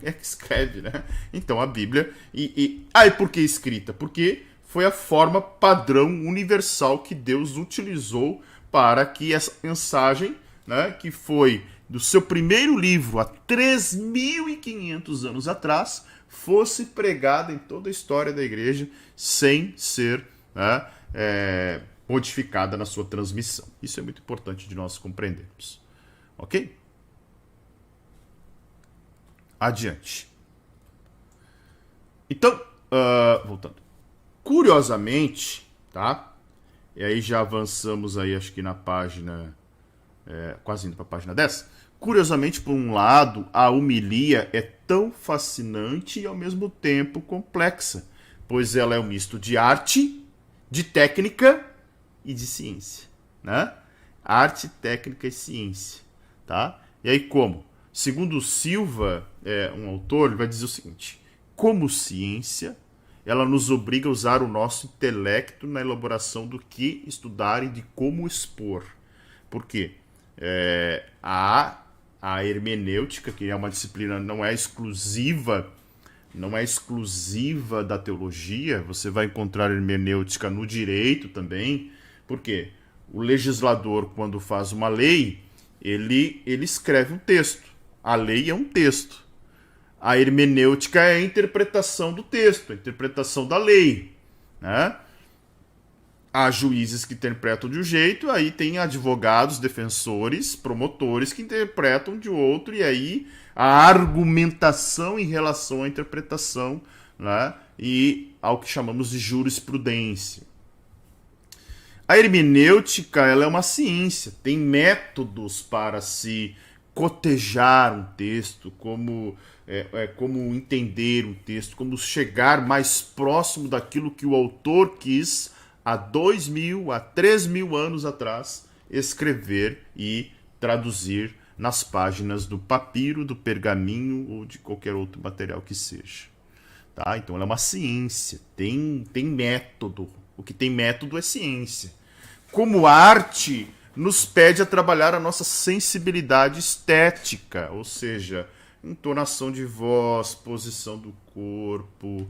é que escreve, né? Então a Bíblia... E por que escrita? Porque foi a forma padrão universal que Deus utilizou para que essa mensagem, né, que foi do seu primeiro livro há 3.500 anos atrás, fosse pregada em toda a história da igreja sem ser, né, modificada na sua transmissão. Isso é muito importante de nós compreendermos. Ok? Adiante. Então, voltando. Curiosamente, tá? E aí já avançamos aí, acho que na página... quase indo para a página 10. Curiosamente, por um lado, a homilia é tão fascinante e ao mesmo tempo complexa, pois ela é um misto de arte, de técnica e de ciência, né? Arte, técnica e ciência, tá? E aí como? Segundo Silva, um autor, ele vai dizer o seguinte: como ciência, ela nos obriga a usar o nosso intelecto na elaboração do que estudar e de como expor. Por quê? A hermenêutica, que é uma disciplina não é exclusiva da teologia, você vai encontrar hermenêutica no direito também. Por quê? O legislador, quando faz uma lei, ele escreve um texto. A lei é um texto. A hermenêutica é a interpretação do texto, a interpretação da lei, né? Há juízes que interpretam de um jeito, aí tem advogados, defensores, promotores que interpretam de outro, e aí a argumentação em relação à interpretação, né, e ao que chamamos de jurisprudência. A hermenêutica, ela é uma ciência, tem métodos para se cotejar um texto, como entender um texto, como chegar mais próximo daquilo que o autor quis há 2.000, há 3.000 anos atrás escrever e traduzir nas páginas do papiro, do pergaminho ou de qualquer outro material que seja. Tá? Então ela é uma ciência, tem método. O que tem método é ciência. Como arte, nos pede a trabalhar a nossa sensibilidade estética, ou seja, entonação de voz, posição do corpo,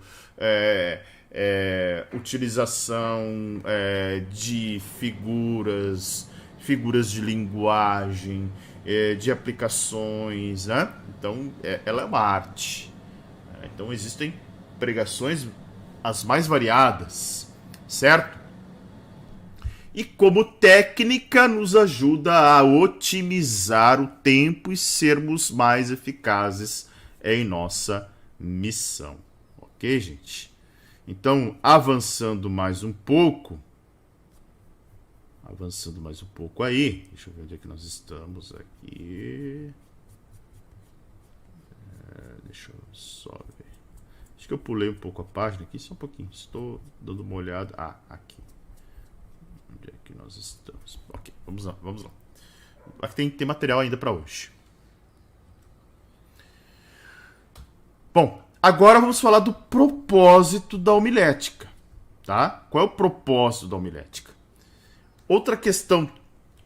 utilização de figuras de linguagem, de aplicações, né? Então, ela é uma arte. Então, existem pregações as mais variadas, certo? E como técnica nos ajuda a otimizar o tempo e sermos mais eficazes em nossa missão. Ok, gente? Então, avançando mais um pouco aí, deixa eu ver onde é que nós estamos aqui. Deixa eu só ver. Acho que eu pulei um pouco a página aqui, só um pouquinho. Estou dando uma olhada. Aqui. Onde é que nós estamos? Ok, vamos lá. Aqui tem material ainda para hoje. Bom, agora vamos falar do propósito da homilética. Tá? Qual é o propósito da homilética? Outra questão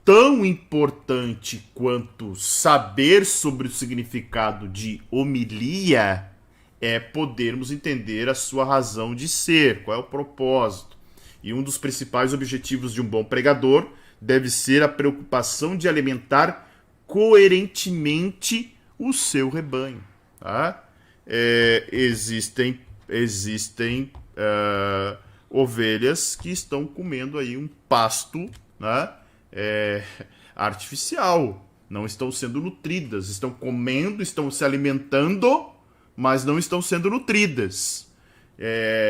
tão importante quanto saber sobre o significado de homilia é podermos entender a sua razão de ser, qual é o propósito. E um dos principais objetivos de um bom pregador deve ser a preocupação de alimentar coerentemente o seu rebanho. Tá? Existem ovelhas que estão comendo aí um pasto, né, artificial. Não estão sendo nutridas. Estão comendo, estão se alimentando, mas não estão sendo nutridas.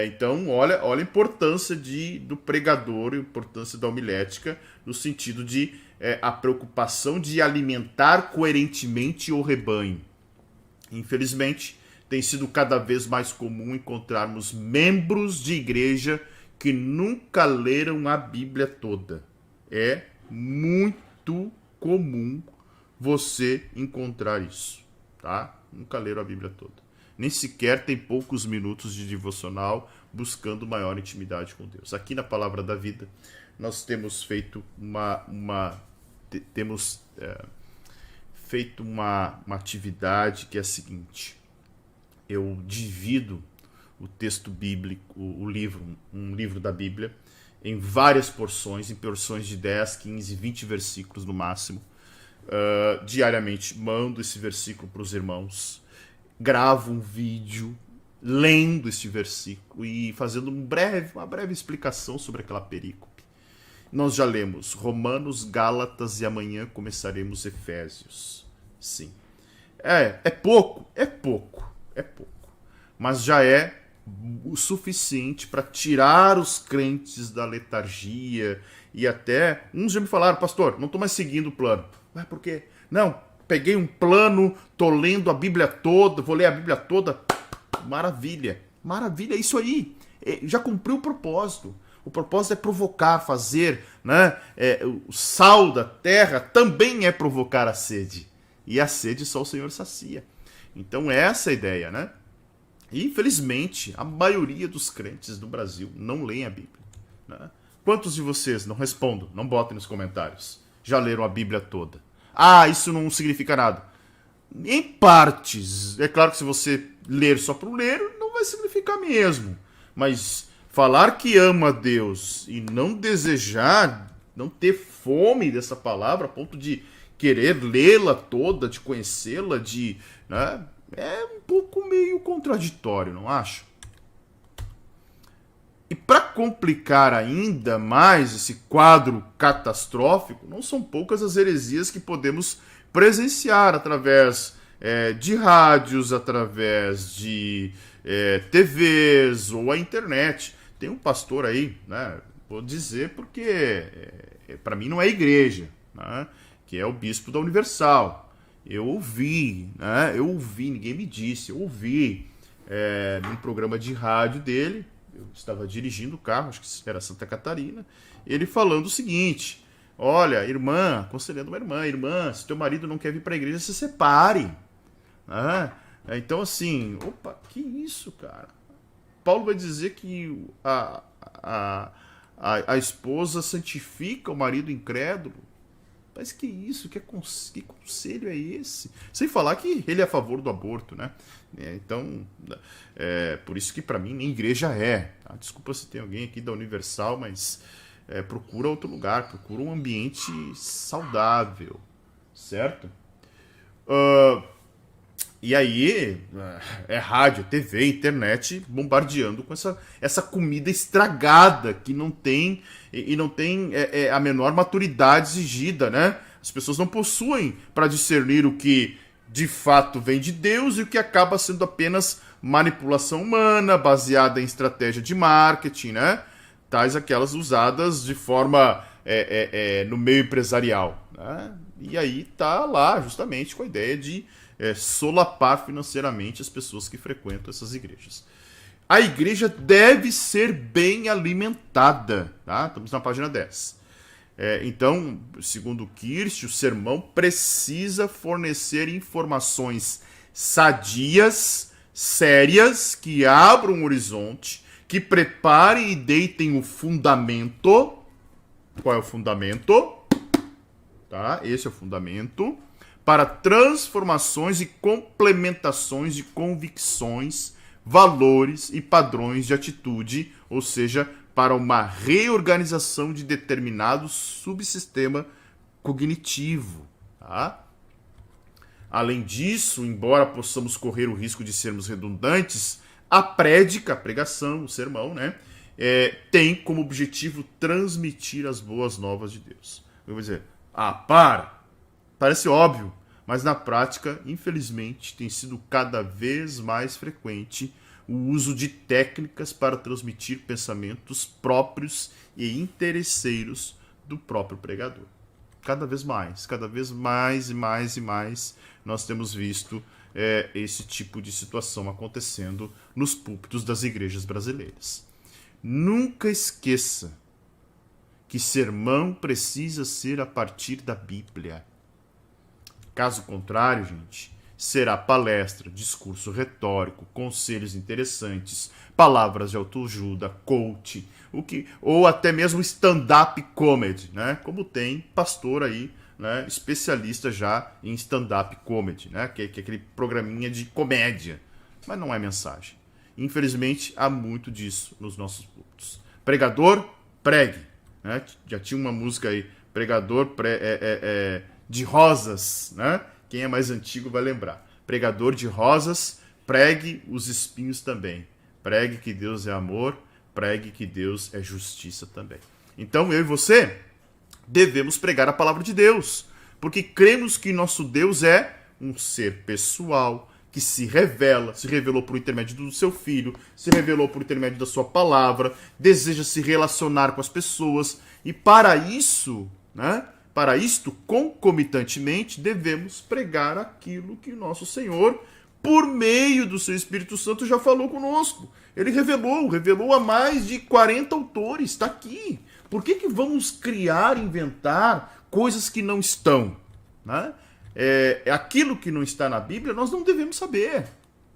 Então, olha a importância do pregador, a importância da homilética, no sentido de a preocupação de alimentar coerentemente o rebanho. Infelizmente, tem sido cada vez mais comum encontrarmos membros de igreja que nunca leram a Bíblia toda. É muito comum você encontrar isso, tá? Nunca leram a Bíblia toda. Nem sequer tem poucos minutos de devocional buscando maior intimidade com Deus. Aqui na Palavra da Vida, nós temos feito uma atividade que é a seguinte. Eu divido o texto bíblico, um livro da Bíblia, em várias porções, em porções de 10, 15, 20 versículos no máximo. Diariamente mando esse versículo para os irmãos, gravo um vídeo lendo este versículo e fazendo uma breve explicação sobre aquela perícope. Nós já lemos Romanos, Gálatas e amanhã começaremos Efésios. Sim. É pouco, mas já é o suficiente para tirar os crentes da letargia e até uns já me falaram, pastor, não estou mais seguindo o plano. Ué, por quê? Não, peguei um plano, estou lendo a Bíblia toda, vou ler a Bíblia toda. Maravilha, é isso aí. Já cumpriu o propósito. O propósito é provocar, fazer, né? O sal da terra também é provocar a sede. E a sede só o Senhor sacia. Então essa é a ideia, né? E, infelizmente, a maioria dos crentes do Brasil não leem a Bíblia. Né? Quantos de vocês, não respondam, não botem nos comentários, já leram a Bíblia toda? Isso não significa nada. Em partes. É claro que se você ler só por ler, não vai significar mesmo. Mas falar que ama a Deus e não desejar, não ter fome dessa palavra, a ponto de querer lê-la toda, de conhecê-la, né? É um pouco meio contraditório, não acha? E para complicar ainda mais esse quadro catastrófico, não são poucas as heresias que podemos presenciar através de rádios, através de TVs ou a internet. Tem um pastor aí, né, vou dizer porque para mim não é igreja, né, que é o bispo da Universal. Eu ouvi, ninguém me disse, eu ouvi num programa de rádio dele, eu estava dirigindo o carro, acho que era Santa Catarina, ele falando o seguinte: olha, irmã, aconselhando uma irmã, se teu marido não quer vir para a igreja, se separe. Então, assim, opa, que isso, cara? Paulo vai dizer que a esposa santifica o marido incrédulo. Mas que isso? Que conselho é esse? Sem falar que ele é a favor do aborto, né? Então, por isso que para mim nem igreja é. Tá? Desculpa se tem alguém aqui da Universal, mas procura outro lugar, procura um ambiente saudável, certo? E aí, rádio, TV, internet bombardeando com essa comida estragada que não tem a menor maturidade exigida, né? As pessoas não possuem para discernir o que de fato vem de Deus e o que acaba sendo apenas manipulação humana, baseada em estratégia de marketing, né? Tais aquelas usadas de forma no meio empresarial, né? E aí tá lá justamente com a ideia de solapar financeiramente as pessoas que frequentam essas igrejas. A igreja deve ser bem alimentada, tá? Estamos na página 10. Então, segundo Kirsch, o sermão precisa fornecer informações sadias, sérias, que abram um horizonte, que preparem e deitem o fundamento. Qual é o fundamento? Tá? Esse é o fundamento para transformações e complementações de convicções, valores e padrões de atitude, ou seja, para uma reorganização de determinado subsistema cognitivo. Tá? Além disso, embora possamos correr o risco de sermos redundantes, a prédica, a pregação, o sermão, né, tem como objetivo transmitir as boas novas de Deus. Eu vou dizer, parece óbvio, mas na prática, infelizmente, tem sido cada vez mais frequente o uso de técnicas para transmitir pensamentos próprios e interesseiros do próprio pregador. Cada vez mais e mais nós temos visto esse tipo de situação acontecendo nos púlpitos das igrejas brasileiras. Nunca esqueça que sermão precisa ser a partir da Bíblia. Caso contrário, gente, será palestra, discurso retórico, conselhos interessantes, palavras de autoajuda, coach, ou até mesmo stand-up comedy, né? Como tem pastor aí, né, especialista já em stand-up comedy, né? Que é aquele programinha de comédia, mas não é mensagem. Infelizmente, há muito disso nos nossos púlpitos. Pregador, pregue. Né? Já tinha uma música aí, pregador de rosas, né? Quem é mais antigo vai lembrar. Pregador de rosas, pregue os espinhos também. Pregue que Deus é amor, pregue que Deus é justiça também. Então eu e você devemos pregar a palavra de Deus, porque cremos que nosso Deus é um ser pessoal, que se revelou por intermédio do seu Filho, se revelou por intermédio da sua palavra, deseja se relacionar com as pessoas, e para isso, né? Para isto, concomitantemente, devemos pregar aquilo que nosso Senhor, por meio do seu Espírito Santo, já falou conosco. Ele revelou a mais de 40 autores, está aqui. Por que vamos inventar coisas que não estão? Né? Aquilo que não está na Bíblia, nós não devemos saber,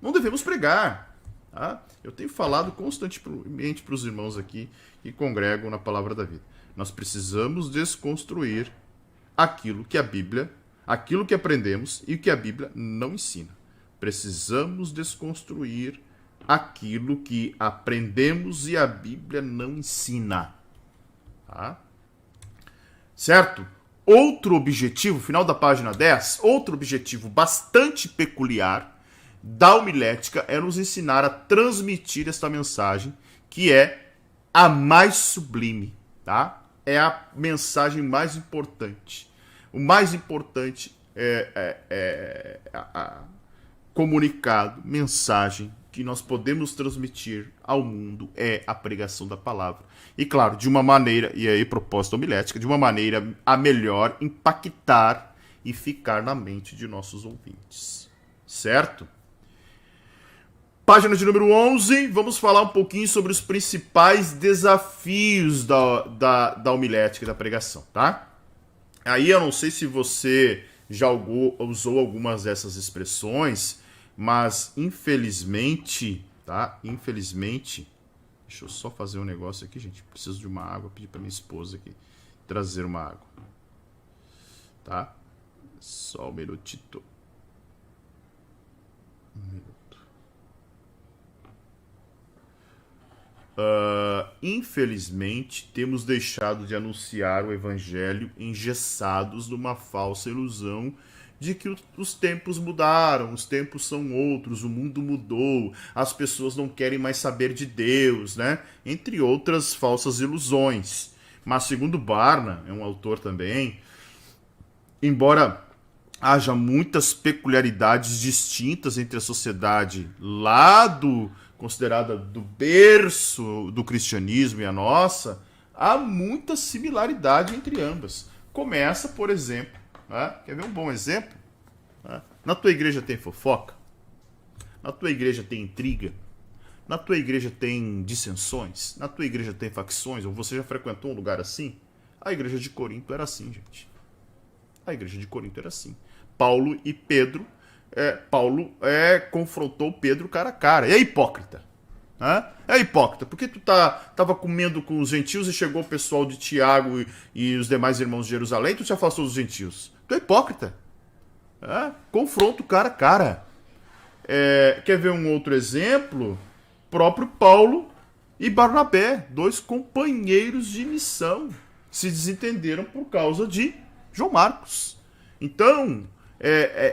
não devemos pregar. Tá? Eu tenho falado constantemente para os irmãos aqui que congregam na Palavra da Vida. Nós precisamos desconstruir aquilo que a Bíblia, aquilo que aprendemos e o que a Bíblia não ensina. Precisamos desconstruir aquilo que aprendemos e a Bíblia não ensina. Tá? Certo? Outro objetivo, final da página 10, outro objetivo bastante peculiar da homilética é nos ensinar a transmitir esta mensagem, que é a mais sublime, tá? É a mensagem mais importante. O mais importante comunicado, mensagem que nós podemos transmitir ao mundo é a pregação da palavra. E claro, de uma maneira, e aí propósito homilética, de uma maneira a melhor impactar e ficar na mente de nossos ouvintes. Certo? Página de número 11, vamos falar um pouquinho sobre os principais desafios da homilética e da pregação, tá? Aí eu não sei se você já usou algumas dessas expressões, mas infelizmente, tá? Infelizmente, deixa eu só fazer um negócio aqui, gente. Preciso de uma água, pedir para minha esposa aqui trazer uma água, tá? Só um minutito. Infelizmente, temos deixado de anunciar o evangelho engessados numa falsa ilusão de que os tempos mudaram, os tempos são outros, o mundo mudou, as pessoas não querem mais saber de Deus, né? Entre outras falsas ilusões. Mas segundo Barna, é um autor também, embora haja muitas peculiaridades distintas entre a sociedade lá considerada do berço do cristianismo e a nossa, há muita similaridade entre ambas. Começa, por exemplo, né? Quer ver um bom exemplo? Né? Na tua igreja tem fofoca? Na tua igreja tem intriga? Na tua igreja tem dissensões? Na tua igreja tem facções? Ou você já frequentou um lugar assim? A igreja de Corinto era assim, gente. A igreja de Corinto era assim. Paulo confrontou Pedro cara a cara. E é hipócrita. Né? É hipócrita. Porque tu tava comendo com os gentios e chegou o pessoal de Tiago e os demais irmãos de Jerusalém, tu te afastou dos gentios. Tu é hipócrita. Confronto cara a cara. Quer ver um outro exemplo? Próprio Paulo e Barnabé, dois companheiros de missão, se desentenderam por causa de João Marcos. Então,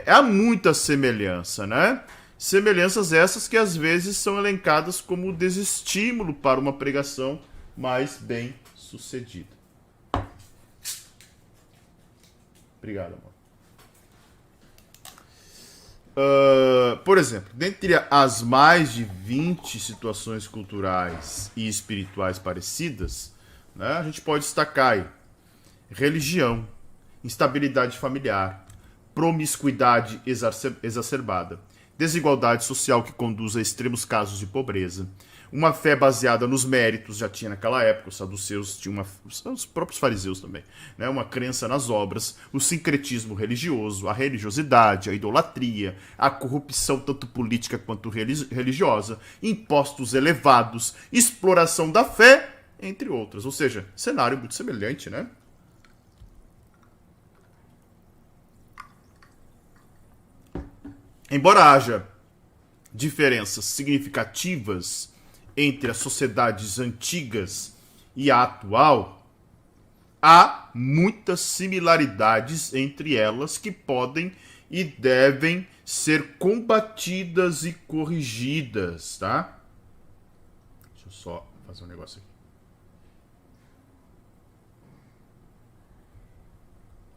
há muita semelhança, né? Semelhanças essas que às vezes são elencadas como desestímulo para uma pregação mais bem sucedida. Obrigado, amor. Por exemplo, dentre as mais de 20 situações culturais e espirituais parecidas, né, a gente pode destacar aí religião, instabilidade familiar, promiscuidade exacerbada, desigualdade social que conduz a extremos casos de pobreza, uma fé baseada nos méritos, já tinha naquela época, os saduceus tinham os próprios fariseus também, né? Uma crença nas obras, o sincretismo religioso, a religiosidade, a idolatria, a corrupção tanto política quanto religiosa, impostos elevados, exploração da fé, entre outras. Ou seja, cenário muito semelhante, né? Embora haja diferenças significativas entre as sociedades antigas e a atual, há muitas similaridades entre elas que podem e devem ser combatidas e corrigidas, tá? Deixa eu só fazer um negócio aqui.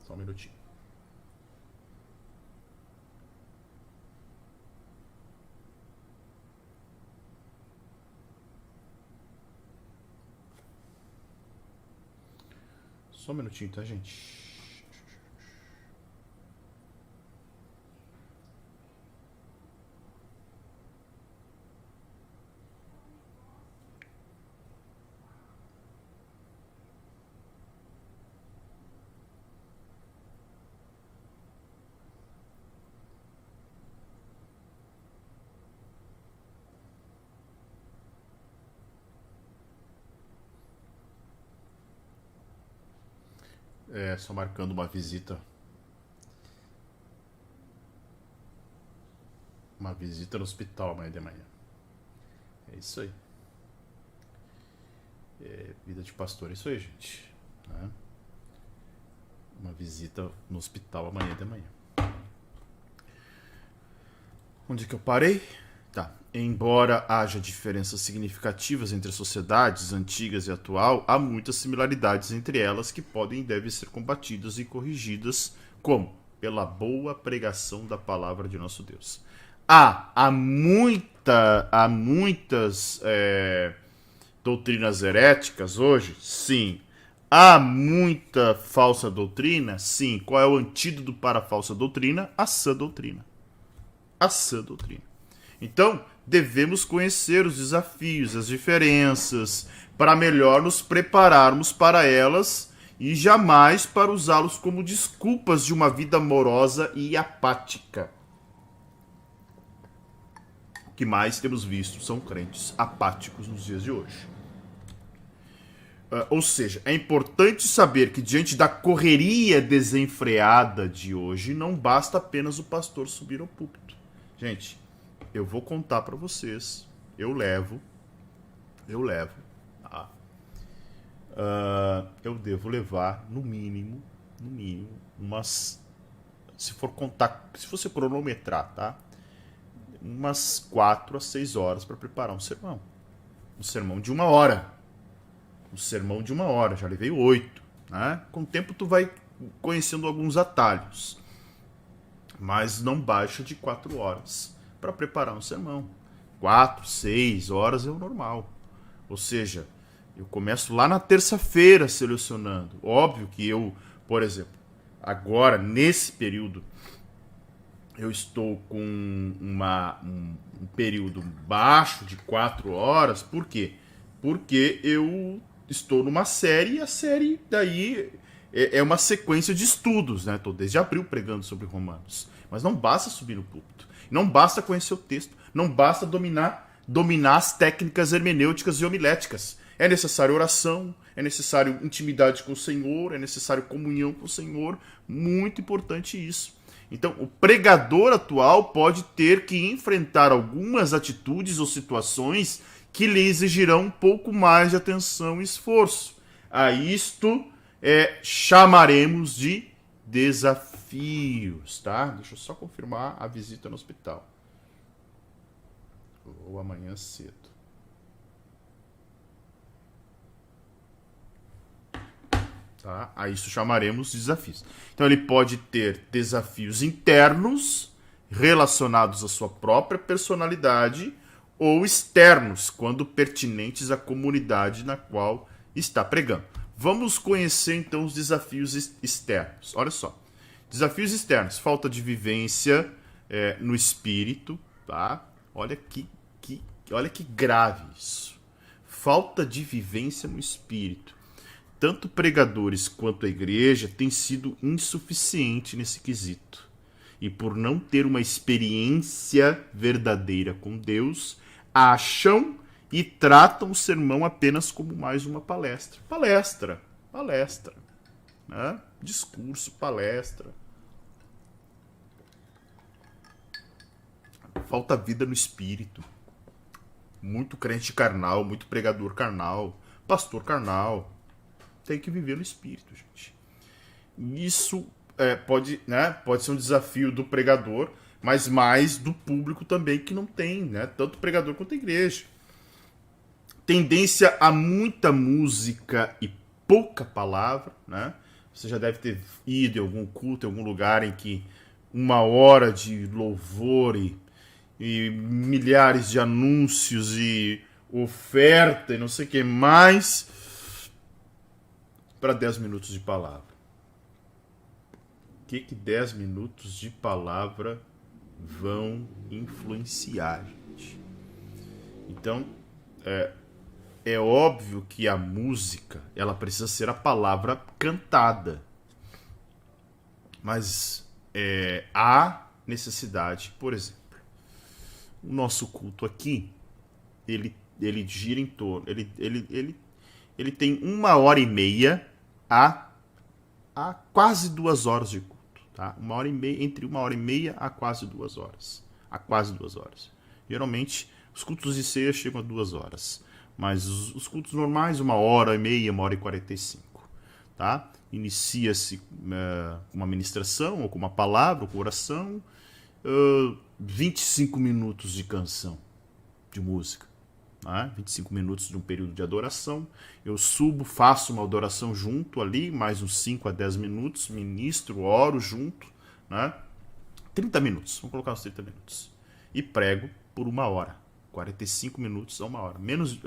Só um minutinho. Só um minutinho, tá, gente? Só marcando uma visita. Uma visita no hospital amanhã de manhã. É isso aí. Vida de pastor, é isso aí, gente. Né? Uma visita no hospital amanhã de manhã. Onde que eu parei? Tá. Embora haja diferenças significativas entre as sociedades antigas e atual, há muitas similaridades entre elas que podem e devem ser combatidas e corrigidas, como pela boa pregação da palavra de nosso Deus. Há muitas doutrinas heréticas hoje? Sim. Há muita falsa doutrina? Sim. Qual é o antídoto para a falsa doutrina? A sã doutrina. A sã doutrina. Então, devemos conhecer os desafios, as diferenças, para melhor nos prepararmos para elas e jamais para usá-los como desculpas de uma vida morosa e apática. O que mais temos visto são crentes apáticos nos dias de hoje. Ou seja, é importante saber que diante da correria desenfreada de hoje, não basta apenas o pastor subir ao púlpito. Gente, eu vou contar para vocês, eu levo, tá? Eu devo levar, no mínimo, umas, se você cronometrar, tá? Umas 4 a 6 horas para preparar um sermão. Um sermão de 1 hora. Já levei 8. Né? Com o tempo tu vai conhecendo alguns atalhos. Mas não baixa de 4 horas para preparar um sermão. 4, 6 horas é o normal. Ou seja, eu começo lá na terça-feira selecionando. Óbvio que eu, por exemplo, agora, nesse período, eu estou com um período baixo de 4 horas. Por quê? Porque eu estou numa série e a série daí é uma sequência de estudos, né? Estou desde abril pregando sobre Romanos. Mas não basta subir no púlpito. Não basta conhecer o texto. Não basta dominar as técnicas hermenêuticas e homiléticas. É necessário oração, é necessário intimidade com o Senhor, é necessário comunhão com o Senhor. Muito importante isso. Então, o pregador atual pode ter que enfrentar algumas atitudes ou situações que lhe exigirão um pouco mais de atenção e esforço. A isto chamaremos de desafios, tá? Deixa eu só confirmar a visita no hospital. Ou amanhã cedo. Tá? A isso chamaremos de desafios. Então ele pode ter desafios internos relacionados à sua própria personalidade ou externos, quando pertinentes à comunidade na qual está pregando. Vamos conhecer então os desafios externos. Olha só. Desafios externos. Falta de vivência no espírito. Tá? Olha que grave isso. Falta de vivência no espírito. Tanto pregadores quanto a igreja têm sido insuficiente nesse quesito. E por não ter uma experiência verdadeira com Deus, acham e tratam o sermão apenas como mais uma palestra. Palestra. Né? Discurso, palestra. Falta vida no espírito. Muito crente carnal, muito pregador carnal, pastor carnal. Tem que viver no espírito, gente. Isso pode ser um desafio do pregador, mas mais do público também, que não tem, né? Tanto o pregador quanto a igreja. Tendência a muita música e pouca palavra, né? Você já deve ter ido em algum culto, em algum lugar em que 1 hora de louvor e milhares de anúncios e oferta e não sei o que mais, para 10 minutos de palavra. O que 10 minutos de palavra vão influenciar, gente? Então, é óbvio que a música, ela precisa ser a palavra cantada. Mas há necessidade, por exemplo, o nosso culto aqui, ele gira em torno, ele tem 1h30 a quase 2 horas de culto, tá? 1h30, entre 1h30 a quase 2 horas. Geralmente, os cultos de ceia chegam a 2 horas. Mas os cultos normais, 1h30, 1h45. Tá? Inicia-se com uma ministração, ou com uma palavra, ou com oração. 25 minutos de canção, de música. Né? 25 minutos de um período de adoração. Eu subo, faço uma adoração junto ali, mais uns 5 a 10 minutos, ministro, oro junto. né? 30 minutos, vamos colocar uns 30 minutos. E prego por 1 hora. 45 minutos a 1 hora. Menos.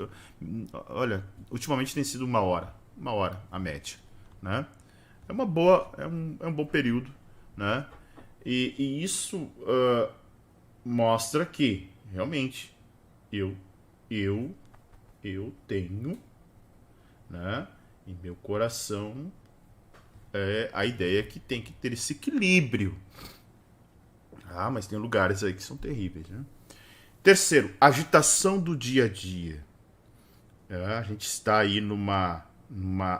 Olha, ultimamente tem sido 1 hora. 1 hora a média. Né? É uma boa. É um bom período. Né? E isso mostra que realmente eu tenho, né, em meu coração a ideia que tem que ter esse equilíbrio. Ah, mas tem lugares aí que são terríveis, né? Terceiro, agitação do dia a dia. A gente está aí numa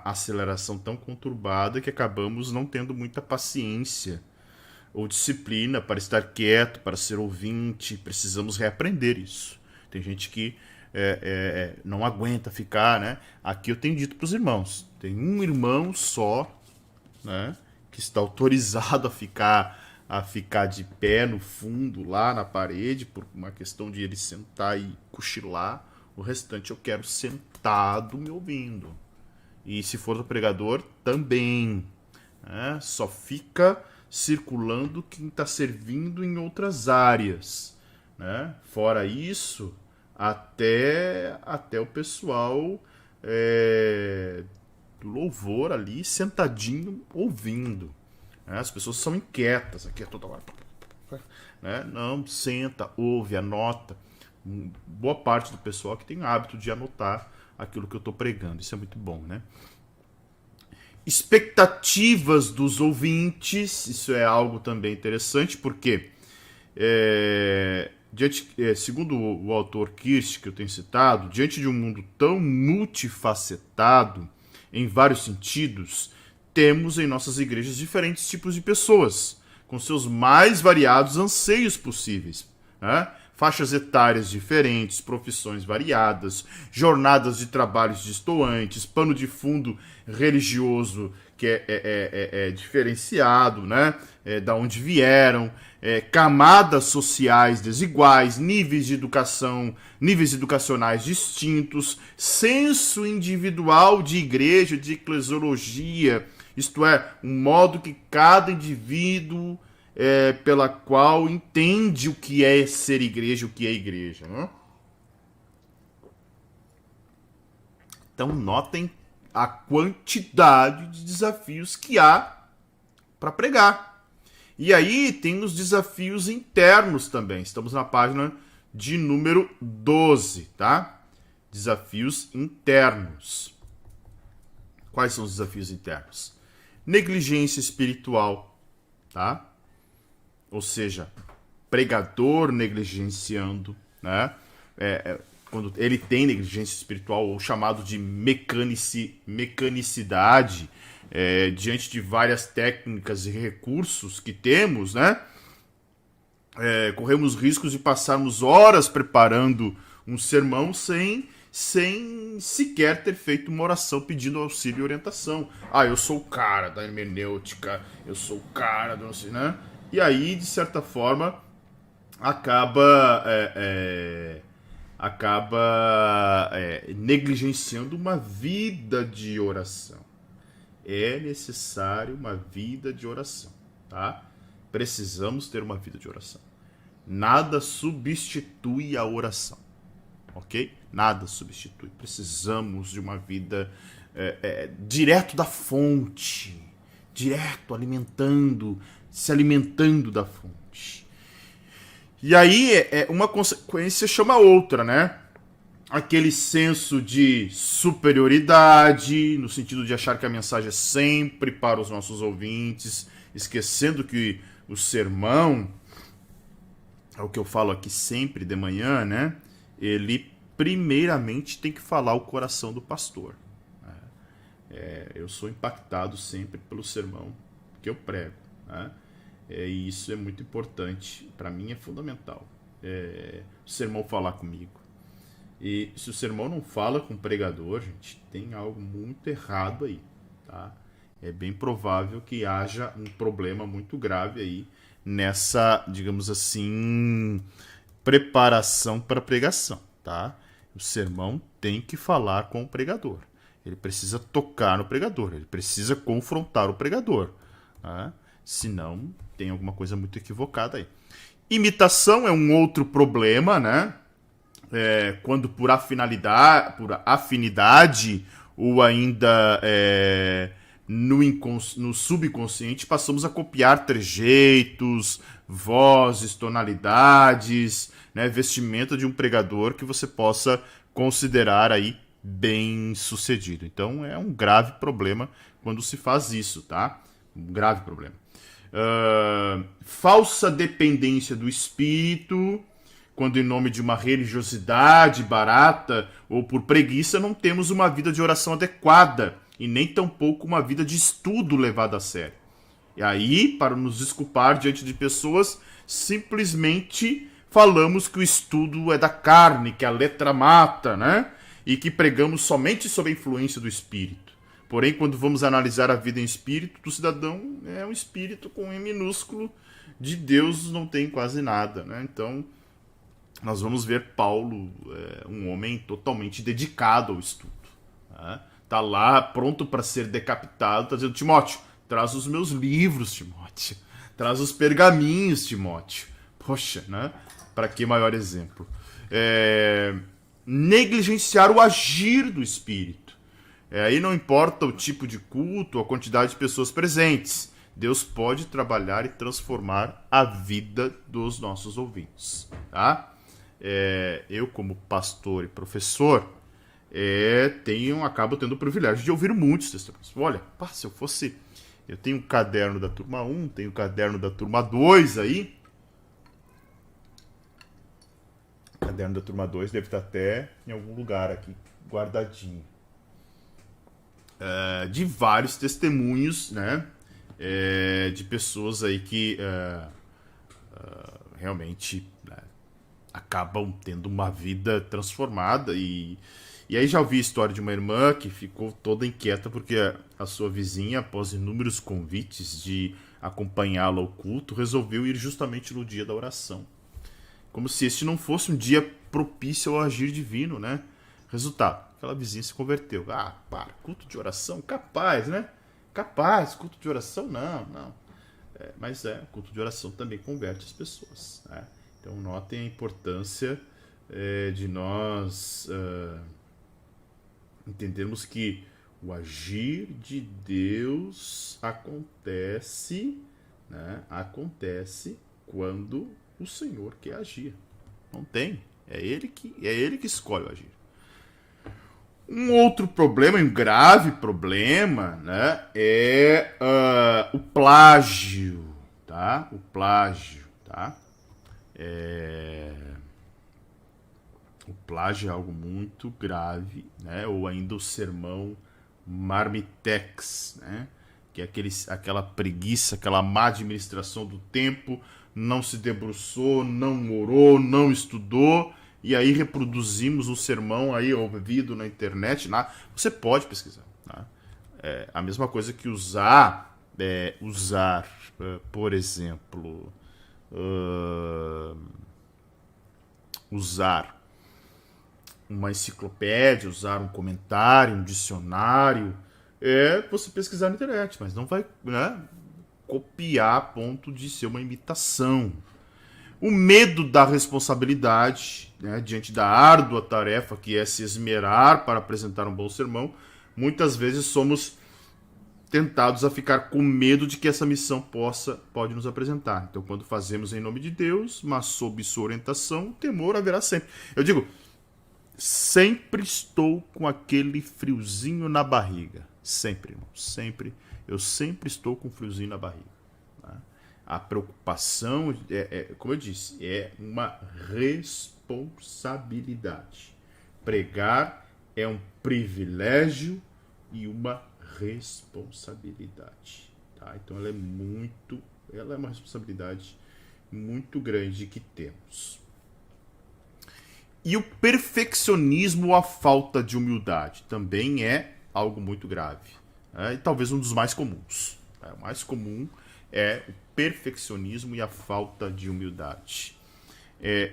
aceleração tão conturbada que acabamos não tendo muita paciência ou disciplina para estar quieto, para ser ouvinte. Precisamos reaprender isso. Tem gente que não aguenta ficar, né? Aqui eu tenho dito para os irmãos, tem um irmão só, né, que está autorizado a ficar de pé no fundo, lá na parede, por uma questão de ele sentar e cochilar. O restante eu quero sentado me ouvindo. E se for o pregador, também. Né? Só fica circulando quem está servindo em outras áreas. Né? Fora isso, até o pessoal do louvor ali, sentadinho, ouvindo. As pessoas são inquietas aqui toda hora. Né? Não, senta, ouve, anota. Boa parte do pessoal que tem o hábito de anotar aquilo que eu estou pregando. Isso é muito bom, né? Expectativas dos ouvintes. Isso é algo também interessante, porque segundo o autor Kirsch, que eu tenho citado, diante de um mundo tão multifacetado, em vários sentidos, temos em nossas igrejas diferentes tipos de pessoas, com seus mais variados anseios possíveis, né? Faixas etárias diferentes, profissões variadas, jornadas de trabalhos distoantes, pano de fundo religioso que é diferenciado, né? Da onde vieram, camadas sociais desiguais, níveis de educação, níveis educacionais distintos, senso individual de igreja, de eclesiologia, isto é, um modo que cada indivíduo pela qual entende o que é ser igreja, o que é igreja. Né? Então notem a quantidade de desafios que há para pregar. E aí tem os desafios internos também. Estamos na página de número 12, tá? Desafios internos. Quais são os desafios internos? Negligência espiritual, tá? Ou seja, pregador negligenciando, né? Quando ele tem negligência espiritual, ou chamado de mecanicidade, diante de várias técnicas e recursos que temos, né? Corremos riscos de passarmos horas preparando um sermão sem sequer ter feito uma oração pedindo auxílio e orientação. Ah, eu sou o cara da hermenêutica, eu sou o cara do... né? E aí, de certa forma, acaba negligenciando uma vida de oração. É necessário uma vida de oração, tá? Precisamos ter uma vida de oração. Nada substitui a oração, ok? Nada substitui. Precisamos de uma vida direto da fonte, direto, se alimentando da fonte. E aí, uma consequência chama outra, né? Aquele senso de superioridade, no sentido de achar que a mensagem é sempre para os nossos ouvintes, esquecendo que o sermão, é o que eu falo aqui sempre de manhã, né? Ele primeiramente tem que falar o coração do pastor. Eu sou impactado sempre pelo sermão que eu prego, né? E isso é muito importante, para mim é fundamental. O sermão falar comigo. E se o sermão não fala com o pregador, gente, tem algo muito errado aí, tá? É bem provável que haja um problema muito grave aí nessa, digamos assim, preparação para a pregação, tá? O sermão tem que falar com o pregador. Ele precisa tocar no pregador, ele precisa confrontar o pregador, tá? Senão, tem alguma coisa muito equivocada aí. Imitação é um outro problema, né? Quando por afinidade ou ainda no subconsciente passamos a copiar trejeitos, vozes, tonalidades, né, vestimenta de um pregador que você possa considerar aí bem sucedido. Então é um grave problema quando se faz isso, tá? Um grave problema. Falsa dependência do espírito, quando em nome de uma religiosidade barata ou por preguiça não temos uma vida de oração adequada e nem tampouco uma vida de estudo levada a sério. E aí, para nos desculpar diante de pessoas, simplesmente falamos que o estudo é da carne, que a letra mata, né? E que pregamos somente sob a influência do espírito. Porém, quando vamos analisar a vida em espírito do cidadão, é um espírito com E minúsculo, de Deus não tem quase nada, né? Então, nós vamos ver Paulo, um homem totalmente dedicado ao estudo. Né? Tá lá, pronto para ser decapitado, tá dizendo, Timóteo, traz os meus livros, Timóteo. Traz os pergaminhos, Timóteo. Poxa, né? Para que maior exemplo? Negligenciar o agir do espírito. Aí não importa o tipo de culto, a quantidade de pessoas presentes. Deus pode trabalhar e transformar a vida dos nossos ouvintes. Tá? Eu, como pastor e professor, acabo tendo o privilégio de ouvir muitos testemunhos. Olha, se eu fosse... Eu tenho um caderno da turma 1, tenho um caderno da turma 2 aí. O caderno da turma 2 deve estar até em algum lugar aqui, guardadinho. De vários testemunhos, né? De pessoas aí que realmente, né, acabam tendo uma vida transformada. E aí já ouvi a história de uma irmã que ficou toda inquieta porque a sua vizinha, após inúmeros convites de acompanhá-la ao culto, resolveu ir justamente no dia da oração. Como se este não fosse um dia propício ao agir divino, né? Resultado, aquela vizinha se converteu. Culto de oração? Capaz, né? Capaz, culto de oração? Não. Mas culto de oração também converte as pessoas, né? Então notem a importância de nós entendermos que o agir de Deus acontece, né? Acontece quando o Senhor quer agir. Não tem. É ele que escolhe o agir. Um outro problema, um grave problema, né, é o plágio, tá? O plágio, tá? O plágio é algo muito grave, né? Ou ainda o sermão marmitex, né? Que é aquela preguiça, aquela má administração do tempo, não se debruçou, não orou, não estudou, e aí reproduzimos um sermão aí ouvido na internet. Você pode pesquisar. Tá? A mesma coisa que usar, por exemplo, usar uma enciclopédia, usar um comentário, um dicionário, você pesquisar na internet, mas não vai, né, copiar a ponto de ser uma imitação. O medo da responsabilidade, né, diante da árdua tarefa que é se esmerar para apresentar um bom sermão, muitas vezes somos tentados a ficar com medo de que essa missão pode nos apresentar. Então, quando fazemos em nome de Deus, mas sob sua orientação, o temor haverá sempre. Eu digo, sempre estou com aquele friozinho na barriga. Sempre, irmão. Sempre. Eu sempre estou com um friozinho na barriga. Tá? A preocupação, como eu disse, é uma responsabilidade. Pregar é um privilégio e uma responsabilidade. Tá? Então ela é uma responsabilidade muito grande que temos. E o perfeccionismo ou a falta de humildade também é algo muito grave. E talvez um dos mais comuns. O mais comum é o perfeccionismo e a falta de humildade.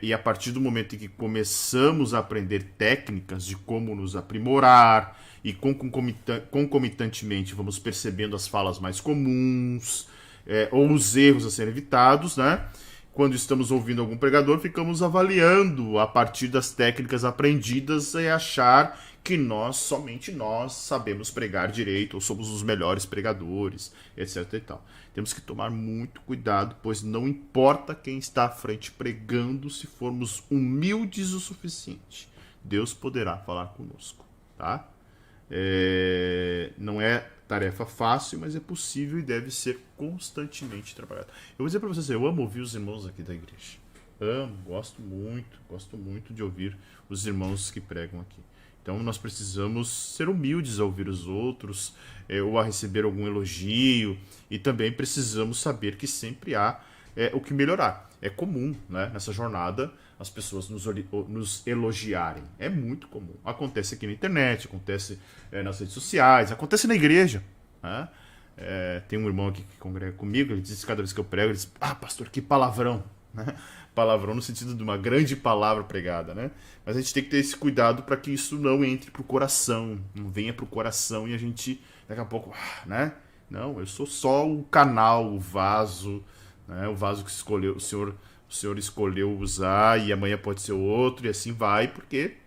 E a partir do momento em que começamos a aprender técnicas de como nos aprimorar e concomitantemente vamos percebendo as falas mais comuns, ou os erros a serem evitados, né? Quando estamos ouvindo algum pregador, ficamos avaliando a partir das técnicas aprendidas e achar que somente nós, sabemos pregar direito, ou somos os melhores pregadores, etc. e tal. Temos que tomar muito cuidado, pois não importa quem está à frente pregando, se formos humildes o suficiente, Deus poderá falar conosco, tá? Não é tarefa fácil, mas é possível e deve ser constantemente trabalhado. Eu vou dizer para vocês, eu amo ouvir os irmãos aqui da igreja. Amo, gosto muito de ouvir os irmãos que pregam aqui. Então nós precisamos ser humildes a ouvir os outros, ou a receber algum elogio, e também precisamos saber que sempre há o que melhorar. É comum, né, nessa jornada as pessoas nos elogiarem. É muito comum. Acontece aqui na internet, acontece nas redes sociais, acontece na igreja. Né? Tem um irmão aqui que congrega comigo, ele diz que cada vez que eu prego, ele diz, pastor, que palavrão. Né? Palavrão no sentido de uma grande palavra pregada. Né? Mas a gente tem que ter esse cuidado para que isso não entre pro coração, não venha pro coração e a gente, daqui a pouco, né? Não, eu sou só o canal, o vaso, né? O vaso que escolheu, o senhor escolheu usar e amanhã pode ser outro e assim vai, porque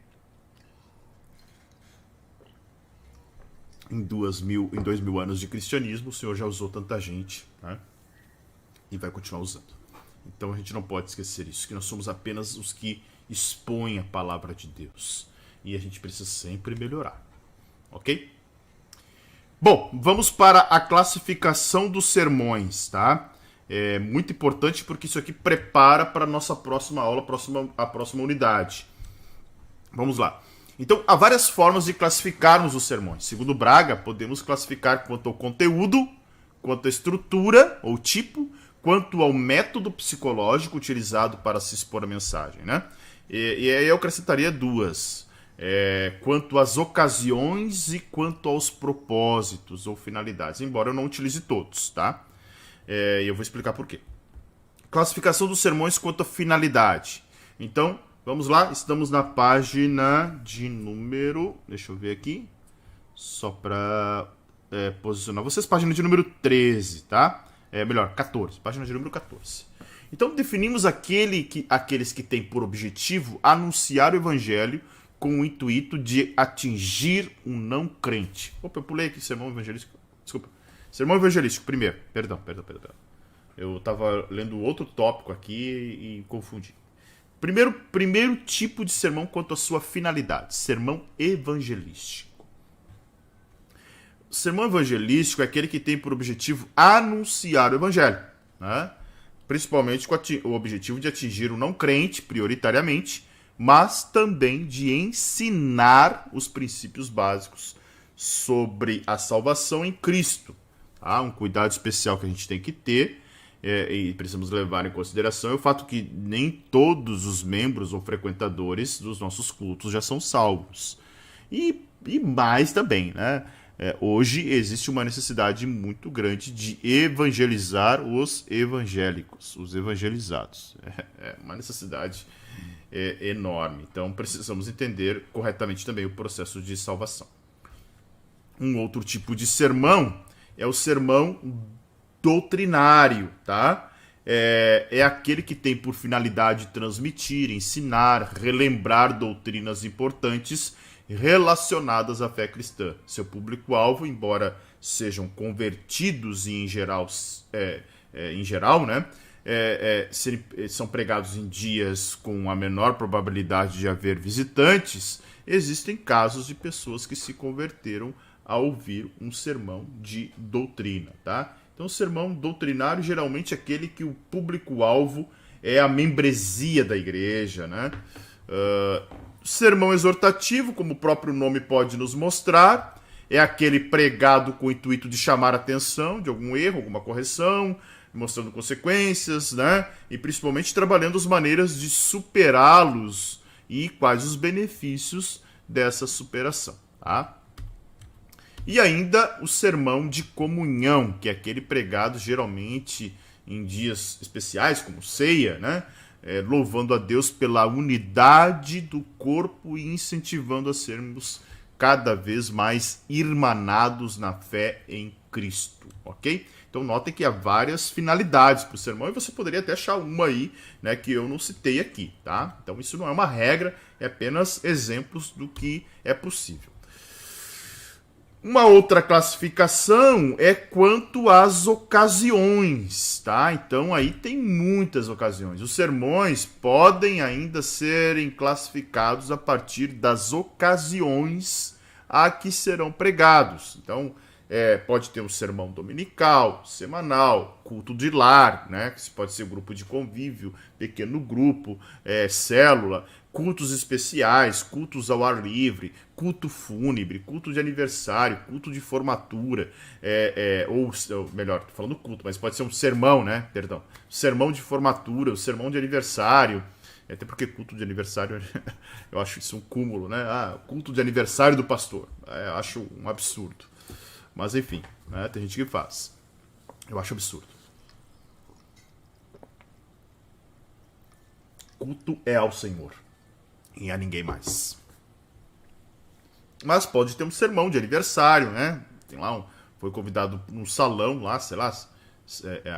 em 2000 anos de cristianismo o Senhor já usou tanta gente, né? E vai continuar usando. Então a gente não pode esquecer isso, que nós somos apenas os que expõem a palavra de Deus e a gente precisa sempre melhorar, ok? Bom, vamos para a classificação dos sermões, tá? É muito importante porque isso aqui prepara para a nossa próxima aula, a próxima unidade. Vamos lá. Então, há várias formas de classificarmos os sermões. Segundo Braga, podemos classificar quanto ao conteúdo, quanto à estrutura ou tipo, quanto ao método psicológico utilizado para se expor a mensagem, né? E aí eu acrescentaria duas. Quanto às ocasiões e quanto aos propósitos ou finalidades, embora eu não utilize todos, tá? E eu vou explicar por quê. Classificação dos sermões quanto à finalidade. Então, vamos lá, estamos na página de número... Deixa eu ver aqui, só para posicionar vocês, página de número 13, tá? Melhor, 14, página de número 14. Então, definimos aqueles que têm por objetivo anunciar o evangelho com o intuito de atingir um não crente. Opa, eu pulei aqui, sermão evangelístico. Desculpa. Sermão evangelístico, primeiro. Perdão. Eu estava lendo outro tópico aqui e confundi. Primeiro tipo de sermão quanto à sua finalidade. Sermão evangelístico. O sermão evangelístico é aquele que tem por objetivo anunciar o evangelho, né? Principalmente com o objetivo de atingir o não crente, prioritariamente, mas também de ensinar os princípios básicos sobre a salvação em Cristo. Tá? Um cuidado especial que a gente tem que ter e precisamos levar em consideração é o fato que nem todos os membros ou frequentadores dos nossos cultos já são salvos. E mais também, né? Hoje existe uma necessidade muito grande de evangelizar os evangélicos, os evangelizados. É uma necessidade enorme. Então precisamos entender corretamente também o processo de salvação. Um outro tipo de sermão é o sermão doutrinário, tá? É aquele que tem por finalidade transmitir, ensinar, relembrar doutrinas importantes relacionadas à fé cristã. Seu público-alvo, embora sejam convertidos e em geral, né, são pregados em dias com a menor probabilidade de haver visitantes, existem casos de pessoas que se converteram a ouvir um sermão de doutrina, tá? Então, o sermão doutrinário geralmente é aquele que o público-alvo é a membresia da igreja, né? Sermão exortativo, como o próprio nome pode nos mostrar, é aquele pregado com o intuito de chamar a atenção de algum erro, alguma correção, mostrando consequências, né? E principalmente trabalhando as maneiras de superá-los e quais os benefícios dessa superação, tá? E ainda o sermão de comunhão, que é aquele pregado geralmente em dias especiais, como ceia, né? Louvando a Deus pela unidade do corpo e incentivando a sermos cada vez mais irmanados na fé em Cristo, ok? Então notem que há várias finalidades para o sermão e você poderia até achar uma aí, né, que eu não citei aqui, tá? Então isso não é uma regra, é apenas exemplos do que é possível. Uma outra classificação é quanto às ocasiões, tá? Então aí tem muitas ocasiões. Os sermões podem ainda serem classificados a partir das ocasiões a que serão pregados. Então, pode ter um sermão dominical, semanal, culto de lar, né? Que pode ser grupo de convívio, pequeno grupo, célula, cultos especiais, cultos ao ar livre, culto fúnebre, culto de aniversário, culto de formatura, ou melhor, tô falando culto, mas pode ser um sermão, né? Perdão. Sermão de formatura, o sermão de aniversário. Até porque culto de aniversário, eu acho isso um cúmulo, né? Culto de aniversário do pastor. Eu acho um absurdo. Mas enfim, né? Tem gente que faz. Eu acho absurdo. Culto é ao Senhor e a ninguém mais. Mas pode ter um sermão de aniversário, né? Tem lá foi convidado num salão lá, sei lá,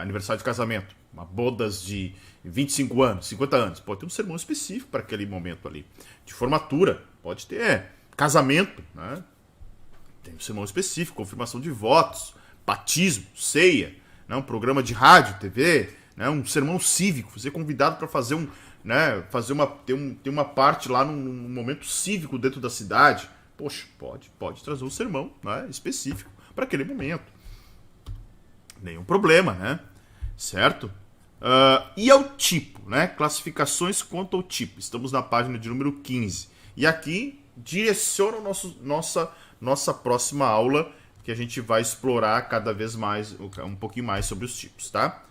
aniversário de casamento, uma bodas de 25 anos, 50 anos. Pode ter um sermão específico para aquele momento ali. De formatura, pode ter casamento, né? Tem um sermão específico, confirmação de votos, batismo, ceia, né? Um programa de rádio, TV, né? Um sermão cívico, ser convidado para fazer né? Ter uma parte lá num momento cívico dentro da cidade. Poxa, pode trazer um sermão, né, específico para aquele momento. Nenhum problema, né? Certo? E ao tipo, né? Classificações quanto ao tipo. Estamos na página de número 15. E aqui direciona nossa próxima aula, que a gente vai explorar cada vez mais, um pouquinho mais sobre os tipos, tá?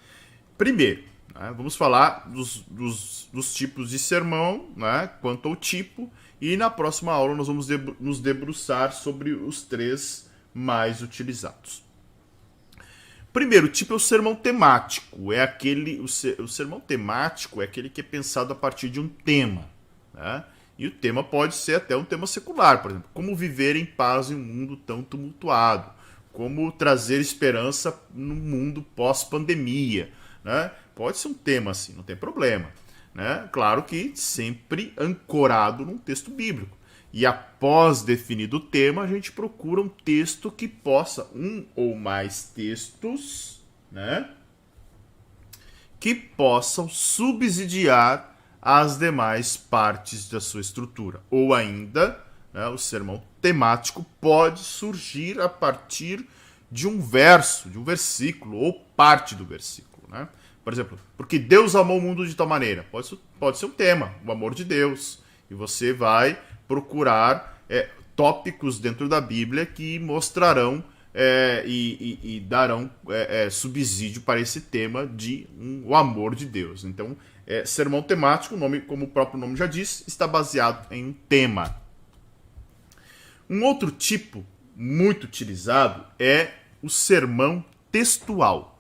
Primeiro, né, vamos falar dos tipos de sermão, né, quanto ao tipo. E na próxima aula nós vamos nos debruçar sobre os 3 mais utilizados. Primeiro tipo é o sermão temático. O sermão temático é aquele que é pensado a partir de um tema, né? E o tema pode ser até um tema secular, por exemplo, como viver em paz em um mundo tão tumultuado, como trazer esperança no mundo pós-pandemia, né? Pode ser um tema assim, não tem problema. Né? Claro que sempre ancorado num texto bíblico. E após definido o tema, a gente procura um texto que possa, um ou mais textos, né, que possam subsidiar as demais partes da sua estrutura. Ou ainda, né, o sermão temático pode surgir a partir de um verso, de um versículo, ou parte do versículo, né? Por exemplo, porque Deus amou o mundo de tal maneira. Pode ser um tema, o amor de Deus. E você vai procurar tópicos dentro da Bíblia que mostrarão e darão subsídio para esse tema de o amor de Deus. Então, sermão temático, como o próprio nome já diz, está baseado em um tema. Um outro tipo muito utilizado é o sermão textual.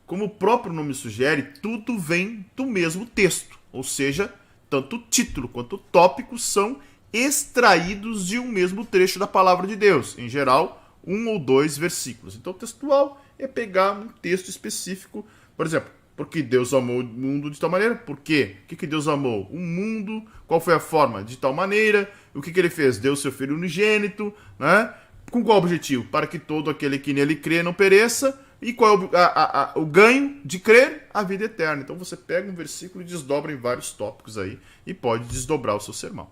Como o próprio nome sugere, tudo vem do mesmo texto, ou seja, tanto o título quanto o tópico são extraídos de um mesmo trecho da palavra de Deus, em geral, 1 ou 2 versículos. Então, textual é pegar um texto específico, por exemplo, porque Deus amou o mundo de tal maneira, por quê? O que Deus amou? O mundo, qual foi a forma? De tal maneira, o que ele fez? Deu seu filho unigênito, né? Com qual objetivo? Para que todo aquele que nele crê não pereça. E qual é o ganho de crer? A vida eterna. Então você pega um versículo e desdobra em vários tópicos aí e pode desdobrar o seu sermão.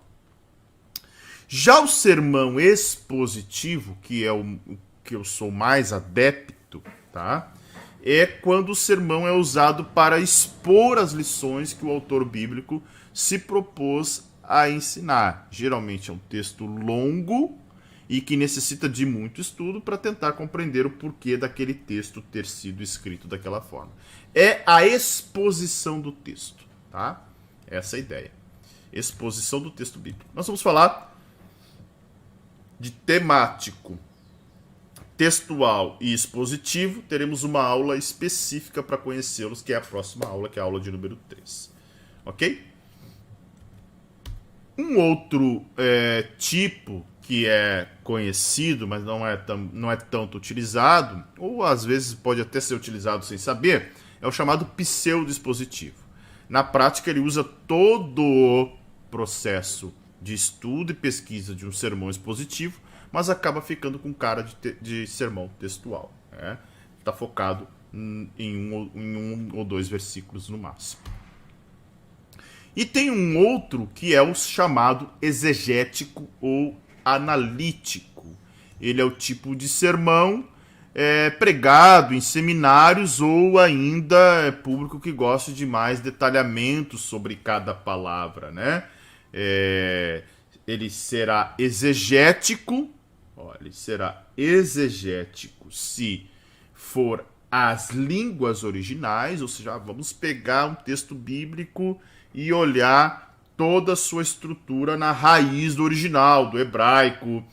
Já o sermão expositivo, que é o que eu sou mais adepto, tá? É quando o sermão é usado para expor as lições que o autor bíblico se propôs a ensinar. Geralmente é um texto longo e que necessita de muito estudo para tentar compreender o porquê daquele texto ter sido escrito daquela forma. É a exposição do texto, tá? Essa é a ideia. Exposição do texto bíblico. Nós vamos falar de temático, textual e expositivo. Teremos uma aula específica para conhecê-los, que é a próxima aula, que é a aula de número 3. Ok? Um outro tipo que é conhecido, mas não é tanto utilizado, ou às vezes pode até ser utilizado sem saber, é o chamado pseudodispositivo. Na prática, ele usa todo o processo de estudo e pesquisa de um sermão expositivo, mas acaba ficando com cara de sermão textual. Está focado em um ou dois versículos no máximo. E tem um outro que é o chamado exegético ou analítico. Ele é o tipo de sermão pregado em seminários ou ainda público que gosta de mais detalhamento sobre cada palavra, né? Ele será exegético, se for as línguas originais, ou seja, vamos pegar um texto bíblico e olhar toda a sua estrutura na raiz do original, do hebraico,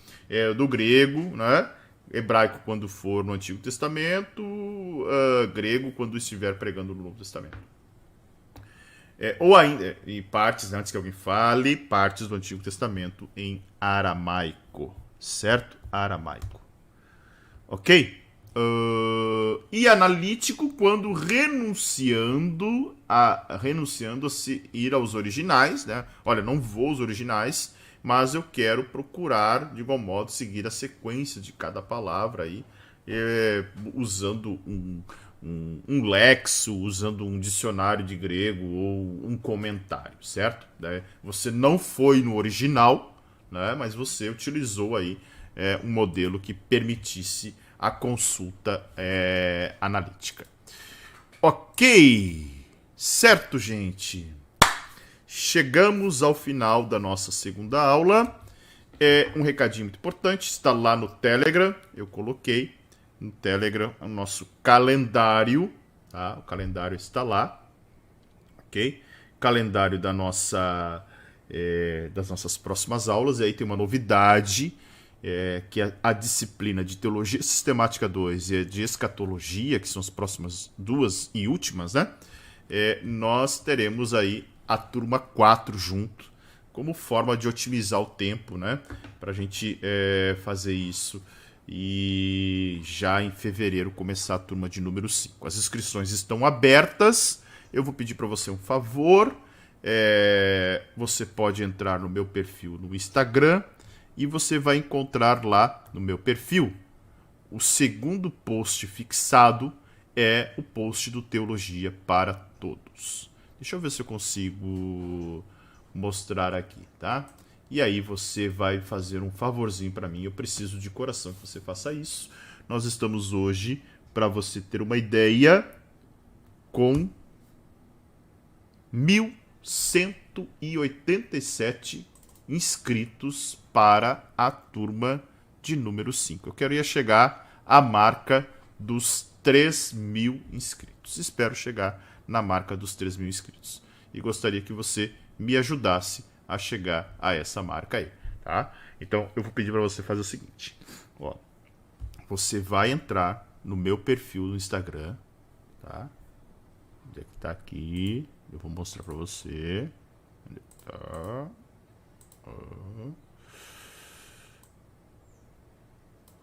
do grego, né? Hebraico quando for no Antigo Testamento, grego quando estiver pregando no Novo Testamento. Ou ainda, e partes, antes que alguém fale, partes do Antigo Testamento em aramaico, certo? Aramaico. Ok? E analítico quando renunciando a se ir aos originais, né? Olha, não vou aos originais, mas eu quero procurar, de igual modo, seguir a sequência de cada palavra aí, usando um lexo, usando um dicionário de grego ou um comentário, certo? Você não foi no original, né? Mas você utilizou aí um modelo que permitisse a consulta analítica. Ok, certo, gente? Chegamos ao final da nossa segunda aula. Um recadinho muito importante, está lá no Telegram, eu coloquei no Telegram o nosso calendário, tá? O calendário está lá, ok? Calendário das nossas próximas aulas, e aí tem uma novidade, que é a disciplina de Teologia Sistemática 2 e a de Escatologia, que são as próximas duas e últimas, né? Nós teremos aí a turma 4 junto, como forma de otimizar o tempo, né? Para a gente fazer isso e já em fevereiro começar a turma de número 5. As inscrições estão abertas. Eu vou pedir para você um favor. Você pode entrar no meu perfil no Instagram e você vai encontrar lá no meu perfil o segundo post fixado é o post do Teologia para Todos. Deixa eu ver se eu consigo mostrar aqui, tá? E aí você vai fazer um favorzinho para mim. Eu preciso de coração que você faça isso. Nós estamos hoje, para você ter uma ideia, com 1.187 inscritos para a turma de número 5. Eu queria chegar à marca dos 3.000 inscritos. Espero chegar na marca dos 3.000 inscritos. E gostaria que você me ajudasse a chegar a essa marca aí, tá? Então, eu vou pedir para você fazer o seguinte. Você vai entrar no meu perfil no Instagram, tá? Onde é que tá aqui? Eu vou mostrar para você. Onde tá?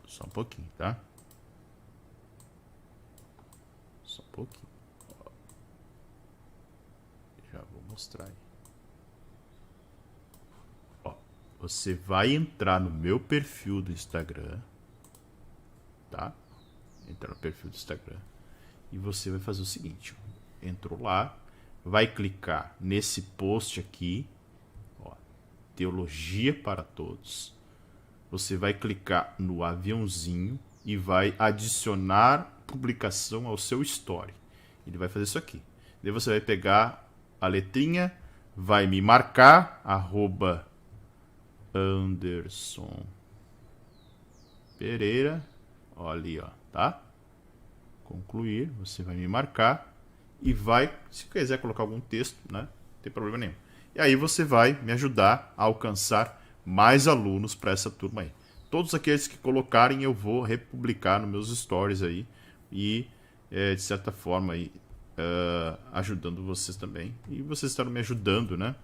Só um pouquinho, tá? Só um pouquinho. Já vou mostrar aí. Você vai entrar no meu perfil do Instagram, tá? Entrar no perfil do Instagram e você vai fazer o seguinte: entrou lá, vai clicar nesse post aqui, Teologia para Todos. Você vai clicar no aviãozinho e vai adicionar publicação ao seu story. Ele vai fazer isso aqui. Daí você vai pegar a letrinha, vai me marcar, @Anderson Pereira, ali, tá? Concluir, você vai me marcar e vai, se quiser colocar algum texto, né? Não tem problema nenhum. E aí você vai me ajudar a alcançar mais alunos para essa turma aí. Todos aqueles que colocarem eu vou republicar nos meus stories aí e, de certa forma, aí, ajudando vocês também. E vocês estão me ajudando, né?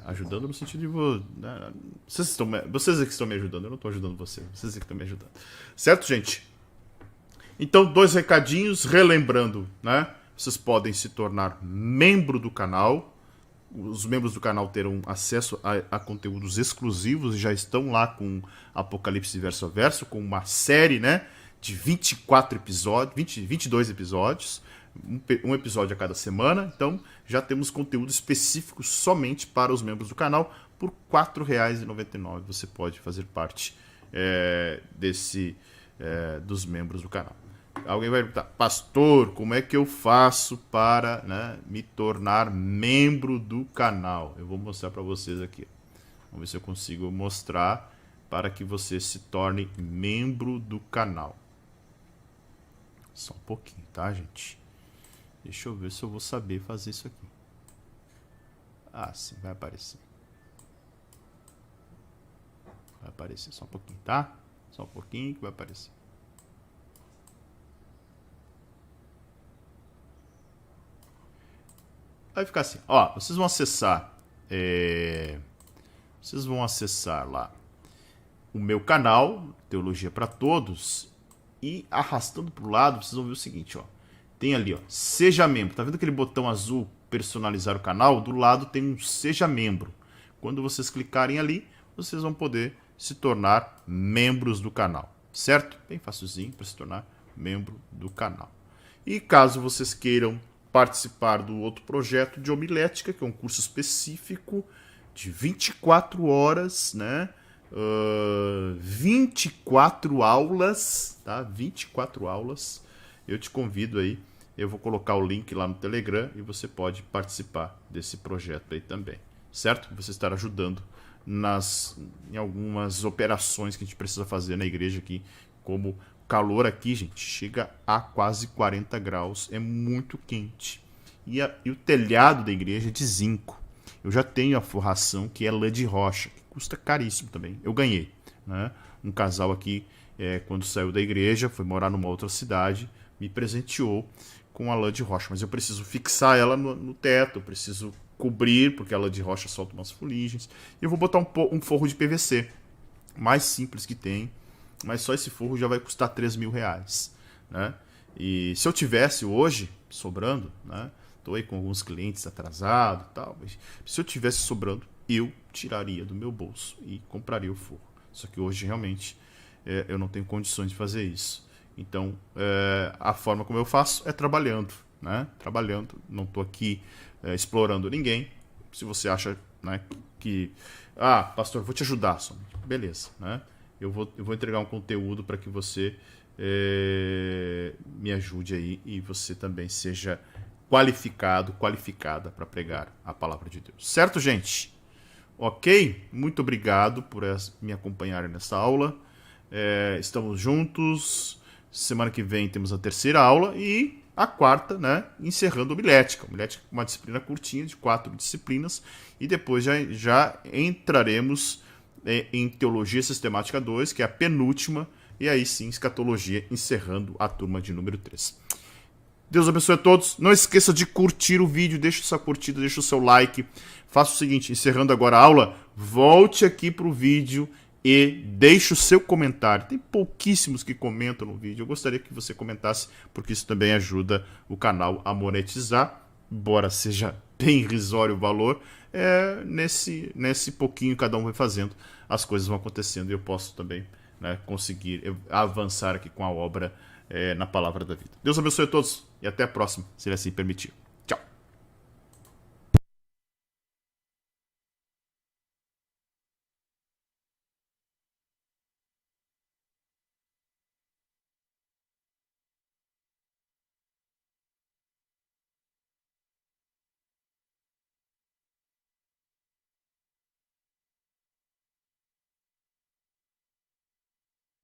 Ajudando no sentido de... né, vocês é que estão me ajudando, eu não estou ajudando vocês é que estão me ajudando. Certo, gente? Então, 2 recadinhos, relembrando, né? Vocês podem se tornar membro do canal. Os membros do canal terão acesso a conteúdos exclusivos e já estão lá com Apocalipse Verso a Verso, com uma série, né, de 24 episódios, 22 episódios, um episódio a cada semana. Então, já temos conteúdo específico somente para os membros do canal. Por R$ 4,99 você pode fazer parte dos membros do canal. Alguém vai perguntar, pastor, como é que eu faço para, né, me tornar membro do canal? Eu vou mostrar para vocês aqui. Vamos ver se eu consigo mostrar para que você se torne membro do canal. Só um pouquinho, tá, gente? Deixa eu ver se eu vou saber fazer isso aqui. Ah, sim, vai aparecer. Vai aparecer só um pouquinho, tá? Só um pouquinho que vai aparecer. Vai ficar assim, ó, vocês vão acessar lá o meu canal, Teologia para Todos, e arrastando para o lado, vocês vão ver o seguinte, ó, tem ali, ó, seja membro, tá vendo aquele botão azul, personalizar o canal? Do lado tem um seja membro. Quando vocês clicarem ali, vocês vão poder se tornar membros do canal, certo? Bem facilzinho para se tornar membro do canal. E caso vocês queiram participar do outro projeto de homilética, que é um curso específico de 24 horas, né? 24 aulas, tá? 24 aulas. Eu te convido aí. Eu vou colocar o link lá no Telegram e você pode participar desse projeto aí também, certo? Você estará ajudando em algumas operações que a gente precisa fazer na igreja aqui, como calor aqui, gente, chega a quase 40 graus, é muito quente. E o telhado da igreja é de zinco. Eu já tenho a forração, que é lã de rocha, que custa caríssimo também. Eu ganhei, né? Um casal aqui, quando saiu da igreja, foi morar numa outra cidade, me presenteou com a lã de rocha. Mas eu preciso fixar ela no teto, eu preciso cobrir, porque a lã de rocha solta umas fuligens. E eu vou botar um forro de PVC, mais simples que tem. Mas só esse forro já vai custar R$3.000, né? E se eu tivesse hoje sobrando, né? Tô aí com alguns clientes atrasados e tal, mas se eu tivesse sobrando, eu tiraria do meu bolso e compraria o forro. Só que hoje realmente eu não tenho condições de fazer isso. Então a forma como eu faço é trabalhando, né? Trabalhando, não tô aqui explorando ninguém. Se você acha, né, que pastor, vou te ajudar somente, beleza, né? Eu vou entregar um conteúdo para que você me ajude aí e você também seja qualificada para pregar a palavra de Deus. Certo, gente? Ok? Muito obrigado por me acompanharem nessa aula. Estamos juntos. Semana que vem temos a 3ª aula e a 4ª, né? Encerrando homilética. Homilética é uma disciplina curtinha de 4 disciplinas e depois já entraremos em Teologia Sistemática 2, que é a penúltima, e aí sim, Escatologia, encerrando a turma de número 3. Deus abençoe a todos. Não esqueça de curtir o vídeo, deixa sua curtida, deixa o seu like. Faça o seguinte, encerrando agora a aula, volte aqui para o vídeo e deixe o seu comentário. Tem pouquíssimos que comentam no vídeo. Eu gostaria que você comentasse, porque isso também ajuda o canal a monetizar, embora seja bem irrisório o valor. Nesse pouquinho cada um vai fazendo, as coisas vão acontecendo e eu posso também, né, conseguir avançar aqui com a obra na palavra da vida. Deus abençoe a todos e até a próxima, se ele assim permitir.